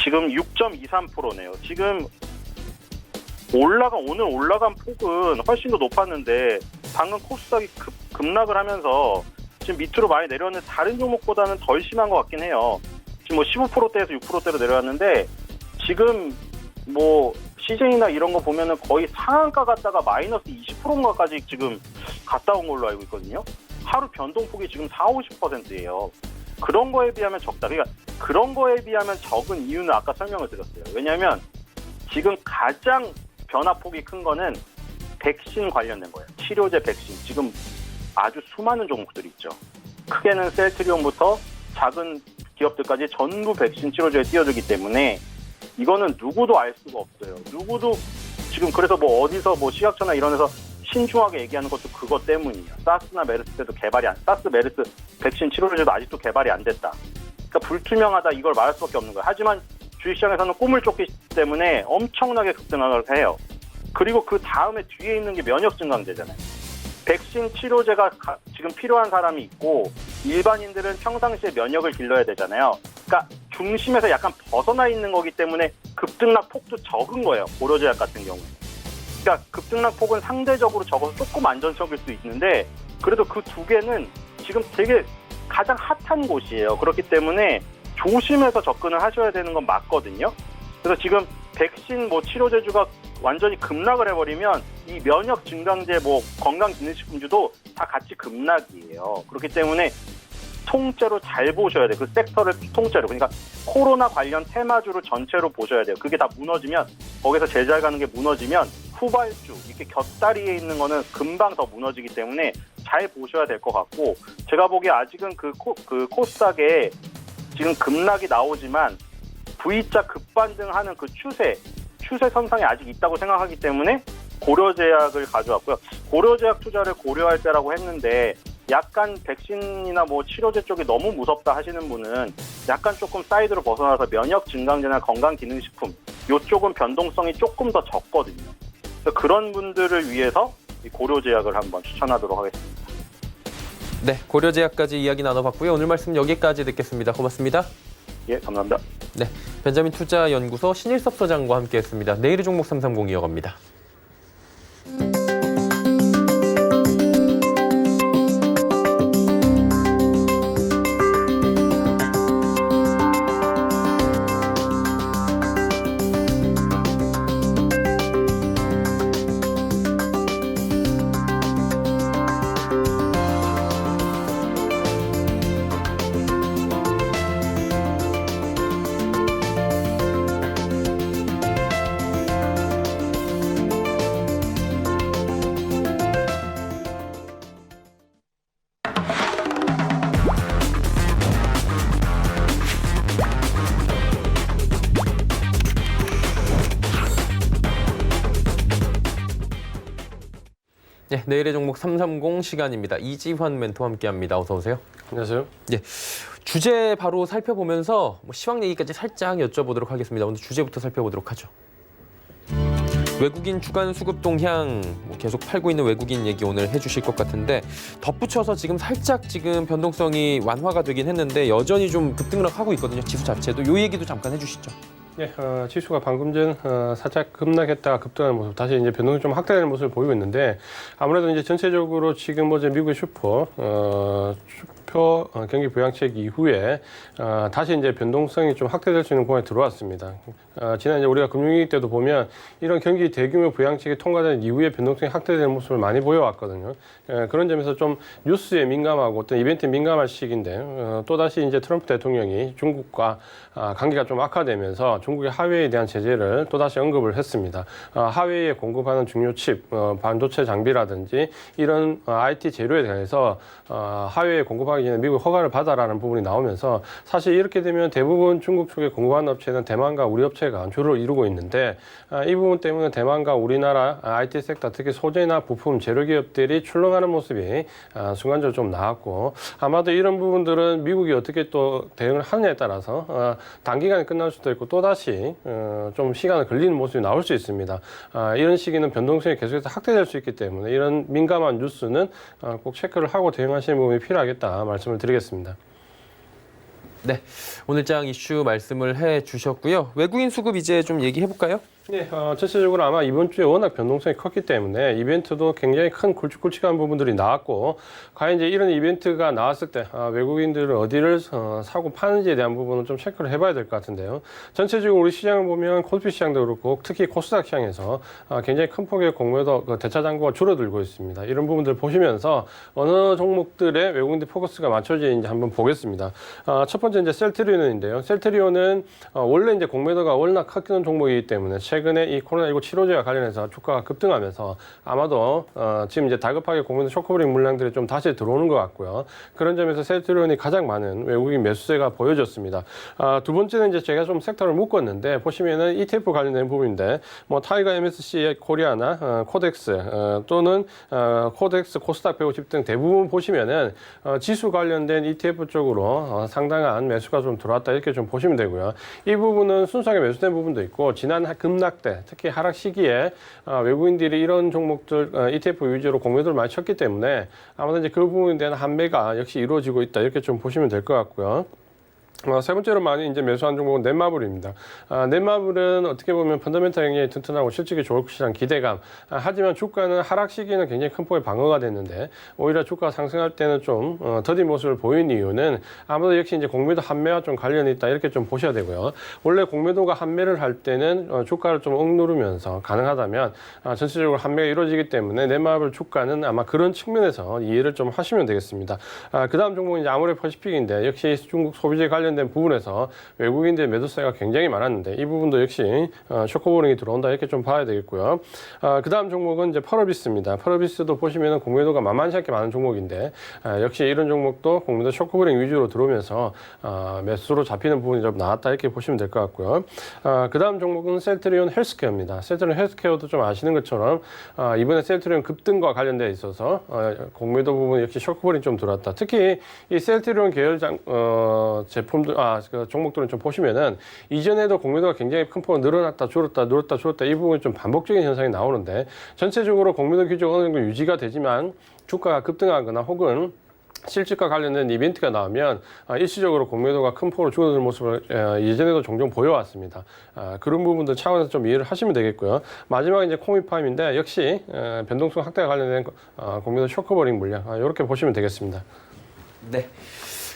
Speaker 6: 6.23%네요. 지금 오늘 올라간 폭은 훨씬 더 높았는데 방금 코스닥이 급락을 하면서 지금 밑으로 많이 내려왔는데 다른 종목보다는 덜 심한 것 같긴 해요. 지금 뭐 15%대에서 6%대로 내려왔는데 지금 뭐 CJ나 이런 거 보면은 거의 상한가 갔다가 마이너스 20%인가까지 지금 갔다 온 걸로 알고 있거든요. 하루 변동폭이 지금 40-50%예요. 그런 거에 비하면 적다. 그러니까 그런 거에 비하면 적은 이유는 아까 설명을 드렸어요. 왜냐하면 지금 가장 변화폭이 큰 거는 백신 관련된 거예요. 치료제 백신. 지금 아주 수많은 종목들이 있죠. 크게는 셀트리온부터 작은 기업들까지 전부 백신 치료제에 뛰어들기 때문에 이거는 누구도 알 수가 없어요. 누구도 지금 그래서 뭐 어디서 뭐 식약처나 이런 데서 신중하게 얘기하는 것도 그것 때문이에요. 사스나 메르스 때도 사스 메르스 백신 치료제도 아직도 개발이 안 됐다. 그러니까 불투명하다 이걸 말할 수밖에 없는 거예요. 하지만 주식시장에서는 꿈을 쫓기 때문에 엄청나게 급등을 해요. 그리고 그 다음에 뒤에 있는 게 면역 증강제잖아요. 백신 치료제가 지금 필요한 사람이 있고 일반인들은 평상시에 면역을 길러야 되잖아요. 그러니까 중심에서 약간 벗어나 있는 거기 때문에 급등락 폭도 적은 거예요. 고려제약 같은 경우에. 그러니까 급등락 폭은 상대적으로 적어서 조금 안전적일 수 있는데 그래도 그 두 개는 지금 되게 가장 핫한 곳이에요. 그렇기 때문에 조심해서 접근을 하셔야 되는 건 맞거든요. 그래서 지금 백신 뭐 치료제주가 완전히 급락을 해버리면 이 면역 증강제 뭐 건강기능식품주도 다 같이 급락이에요. 그렇기 때문에 통째로 잘 보셔야 돼요. 그 섹터를 통째로. 그러니까 코로나 관련 테마주를 전체로 보셔야 돼요. 그게 다 무너지면 거기서 제일 잘 가는 게 무너지면 후발주 이렇게 곁다리에 있는 거는 금방 더 무너지기 때문에 잘 보셔야 될 것 같고 제가 보기에 아직은 그 코스닥에 지금 급락이 나오지만 V자 급반등하는 그 추세 선상에 아직 있다고 생각하기 때문에 고려제약을 가져왔고요. 고려제약 투자를 고려할 때라고 했는데 약간 백신이나 뭐 치료제 쪽이 너무 무섭다 하시는 분은 약간 조금 사이드로 벗어나서 면역 증강제나 건강기능식품 이쪽은 변동성이 조금 더 적거든요. 그래서 그런 분들을 위해서 이 고려제약을 한번 추천하도록 하겠습니다.
Speaker 2: 네, 고려제약까지 이야기 나눠봤고요. 오늘 말씀 여기까지 듣겠습니다. 고맙습니다.
Speaker 6: 예, 감사합니다.
Speaker 2: 네, 벤자민 투자연구소 신일섭 소장과 함께했습니다. 내일의 종목 330 이어갑니다. 네, 내일의 종목 330 시간입니다. 이지환 멘토와 함께합니다. 어서 오세요.
Speaker 7: 안녕하세요.
Speaker 2: 예, 주제 바로 살펴보면서 시황 얘기까지 살짝 여쭤보도록 하겠습니다. 오늘 주제부터 살펴보도록 하죠. 외국인 주간 수급 동향 계속 팔고 있는 외국인 얘기 오늘 해주실 것 같은데 덧붙여서 살짝 변동성이 완화가 되긴 했는데 여전히 좀 급등락 하고 있거든요. 지수 자체도 이 얘기도 잠깐 해주시죠.
Speaker 7: 네, 지수가 방금 전 살짝 급락했다가 급등하는 모습, 다시 이제 변동이 좀 확대되는 모습을 보이고 있는데 아무래도 이제 전체적으로 지금 어제 미국의 슈퍼 경기 부양책 이후에 다시 이제 변동성이 좀 확대될 수 있는 공간에 들어왔습니다. 지난 이제 우리가 금융위기 때도 보면 이런 경기 대규모 부양책이 통과된 이후에 변동성이 확대되는 모습을 많이 보여왔거든요. 그런 점에서 좀 뉴스에 민감하고 어떤 이벤트에 민감한 시기인데 또다시 이제 트럼프 대통령이 중국과 관계가 좀 악화되면서 중국의 하웨이에 대한 제재를 또다시 언급을 했습니다. 하웨이에 공급하는 중요 칩, 반도체 장비라든지 이런 IT 재료에 대해서 하웨이에 공급하기 전에 미국 허가를 받아라는 부분이 나오면서 사실 이렇게 되면 대부분 중국 쪽에 공급하는 업체는 대만과 우리 업체가 주를 이루고 있는데 이 부분 때문에 대만과 우리나라 IT 섹터, 특히 소재나 부품, 재료 기업들이 출렁하는 모습이 순간적으로 좀 나왔고 아마도 이런 부분들은 미국이 어떻게 또 대응을 하느냐에 따라서 단기간에 끝날 수도 있고 또다시 좀 시간이 걸리는 모습이 나올 수 있습니다. 이런 시기는 변동성이 계속해서 확대될 수 있기 때문에 이런 민감한 뉴스는 꼭 체크를 하고 대응하시는 부분이 필요하겠다 말씀을 드리겠습니다.
Speaker 2: 네, 오늘장 이슈 말씀을 해주셨고요. 외국인 수급 이제 좀 얘기해 볼까요?
Speaker 7: 네, 전체적으로 아마 이번 주에 워낙 변동성이 컸기 때문에 이벤트도 굉장히 큰 굵직굵직한 부분들이 나왔고 과연 이제 이런 이벤트가 나왔을 때 외국인들은 어디를 사고 파는지에 대한 부분은 좀 체크를 해봐야 될 것 같은데요. 전체적으로 우리 시장을 보면 코스피 시장도 그렇고 특히 코스닥 시장에서 굉장히 큰 폭의 공매도 대차 잔고가 줄어들고 있습니다. 이런 부분들 보시면서 어느 종목들의 외국인들 포커스가 맞춰지는지 한번 보겠습니다. 첫 번째 이제 셀트리온인데요. 셀트리온은 원래 이제 공매도가 워낙 컸던 종목이기 때문에 최근에 이 코로나19 치료제와 관련해서 주가가 급등하면서 아마도 지금 이제 다급하게 공매도 쇼크브링 물량들이 좀 다시 들어오는 것 같고요. 그런 점에서 셀트리온이 가장 많은 외국인 매수세가 보여졌습니다. 두 번째는 이제 제가 좀 섹터를 묶었는데 보시면은 ETF 관련된 부분인데 뭐 타이거 MSC 코리아나 코덱스 또는 코덱스 코스닥 150 등 대부분 보시면은 지수 관련된 ETF 쪽으로 상당한 매수가 좀 들어왔다 이렇게 좀 보시면 되고요. 이 부분은 순수하게 매수된 부분도 있고 지난 급락 때 특히 하락 시기에 외국인들이 이런 종목들 ETF 위주로 공매도를 많이 쳤기 때문에 아마도 이제 그 부분에 대한 환매가 역시 이루어지고 있다 이렇게 좀 보시면 될 것 같고요. 세 번째로 많이 이제 매수한 종목은 넷마블입니다. 넷마블은 어떻게 보면 펀더멘탈 굉장히 튼튼하고 실적이 좋을 것이라는 기대감. 하지만 주가는 하락 시기에는 굉장히 큰 폭의 방어가 됐는데 오히려 주가가 상승할 때는 좀 더딘 모습을 보인 이유는 아무래도 역시 이제 공매도 환매와 좀 관련이 있다 이렇게 좀 보셔야 되고요. 원래 공매도가 환매를 할 때는 주가를 좀 억누르면서 가능하다면 전체적으로 환매가 이루어지기 때문에 넷마블 주가는 아마 그런 측면에서 이해를 좀 하시면 되겠습니다. 그 다음 종목은 이제 아모레퍼시픽인데 역시 중국 소비재 관련된 부분에서 외국인들의 매도세가 굉장히 많았는데 이 부분도 역시 쇼크보링이 들어온다 이렇게 좀 봐야 되겠고요. 그 다음 종목은 이제 펄어비스입니다. 펄어비스도 보시면은 공매도가 만만치 않게 많은 종목인데 역시 이런 종목도 공매도 쇼크보링 위주로 들어오면서 매수로 잡히는 부분이 좀 나왔다 이렇게 보시면 될 것 같고요. 그 다음 종목은 셀트리온 헬스케어입니다. 셀트리온 헬스케어도 좀 아시는 것처럼 이번에 셀트리온 급등과 관련되어 있어서 공매도 부분 역시 쇼크보링 좀 들어왔다. 특히 이 셀트리온 계열 제품 그 종목들은 좀 보시면은 이전에도 공매도가 굉장히 큰 폭으로 늘어났다 줄었다 늘었다 줄었다 이 부분이 좀 반복적인 현상이 나오는데 전체적으로 공매도 규제가 어느 정도 유지가 되지만 주가가 급등하거나 혹은 실적과 관련된 이벤트가 나오면 일시적으로 공매도가 큰 폭으로 줄어드는 모습을 예전에도 종종 보여왔습니다. 그런 부분들 차원에서 좀 이해를 하시면 되겠고요. 마지막에 이제 코미팜인데 역시 변동성 확대와 관련된 공매도 쇼크버링 물량 이렇게 보시면 되겠습니다.
Speaker 2: 네.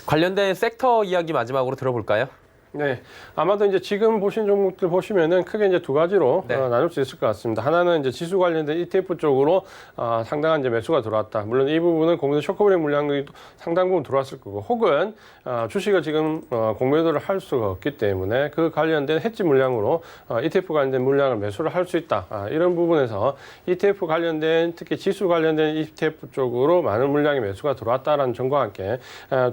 Speaker 2: 관련된 섹터 이야기 마지막으로 들어볼까요?
Speaker 7: 네, 아마도 이제 지금 보신 종목들 보시면은 크게 이제 두 가지로
Speaker 2: 네.
Speaker 7: 나눌 수 있을 것 같습니다. 하나는 이제 지수 관련된 ETF 쪽으로 상당한 이제 매수가 들어왔다. 물론 이 부분은 공매도 쇼크브레이크 물량이 상당 부분 들어왔을 거고, 혹은 주식을 지금 공매도를 할 수가 없기 때문에 그 관련된 해지 물량으로 ETF 관련된 물량을 매수를 할 수 있다. 이런 부분에서 ETF 관련된 특히 지수 관련된 ETF 쪽으로 많은 물량의 매수가 들어왔다라는 점과 함께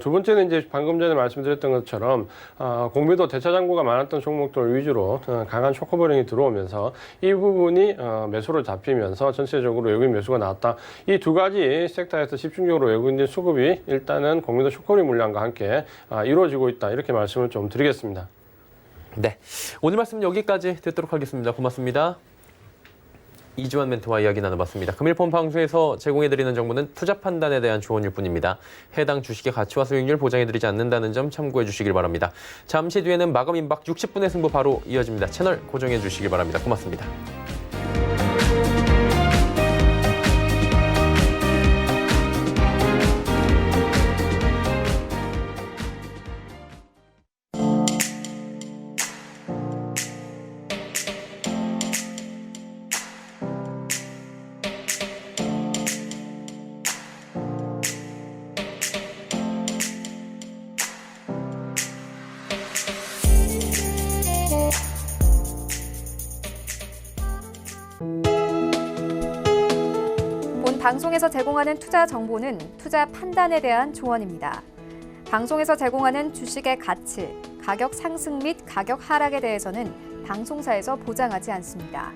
Speaker 7: 두 번째는 이제 방금 전에 말씀드렸던 것처럼 공매도 대차장고가 많았던 종목들 위주로 강한 쇼커버링이 들어오면서 이 부분이 매수로 잡히면서 전체적으로 외국인 매수가 나왔다. 이 두 가지 섹터에서 집중적으로 외국인들 수급이 일단은 공매도 쇼커버링 물량과 함께 이루어지고 있다. 이렇게 말씀을 좀 드리겠습니다.
Speaker 2: 네, 오늘 말씀 여기까지 듣도록 하겠습니다. 고맙습니다. 이주환 멘토와 이야기 나눠봤습니다. 금일폰 방송에서 제공해드리는 정보는 투자 판단에 대한 조언일 뿐입니다. 해당 주식의 가치와 수익률 보장해드리지 않는다는 점 참고해 주시길 바랍니다. 잠시 뒤에는 마감 임박 60분의 승부 바로 이어집니다. 채널 고정해 주시길 바랍니다. 고맙습니다.
Speaker 1: 본 방송에서 제공하는 투자 정보는 투자 판단에 대한 조언입니다. 방송에서 제공하는 주식의 가치, 가격 상승 및 가격 하락에 대해서는 방송사에서 보장하지 않습니다.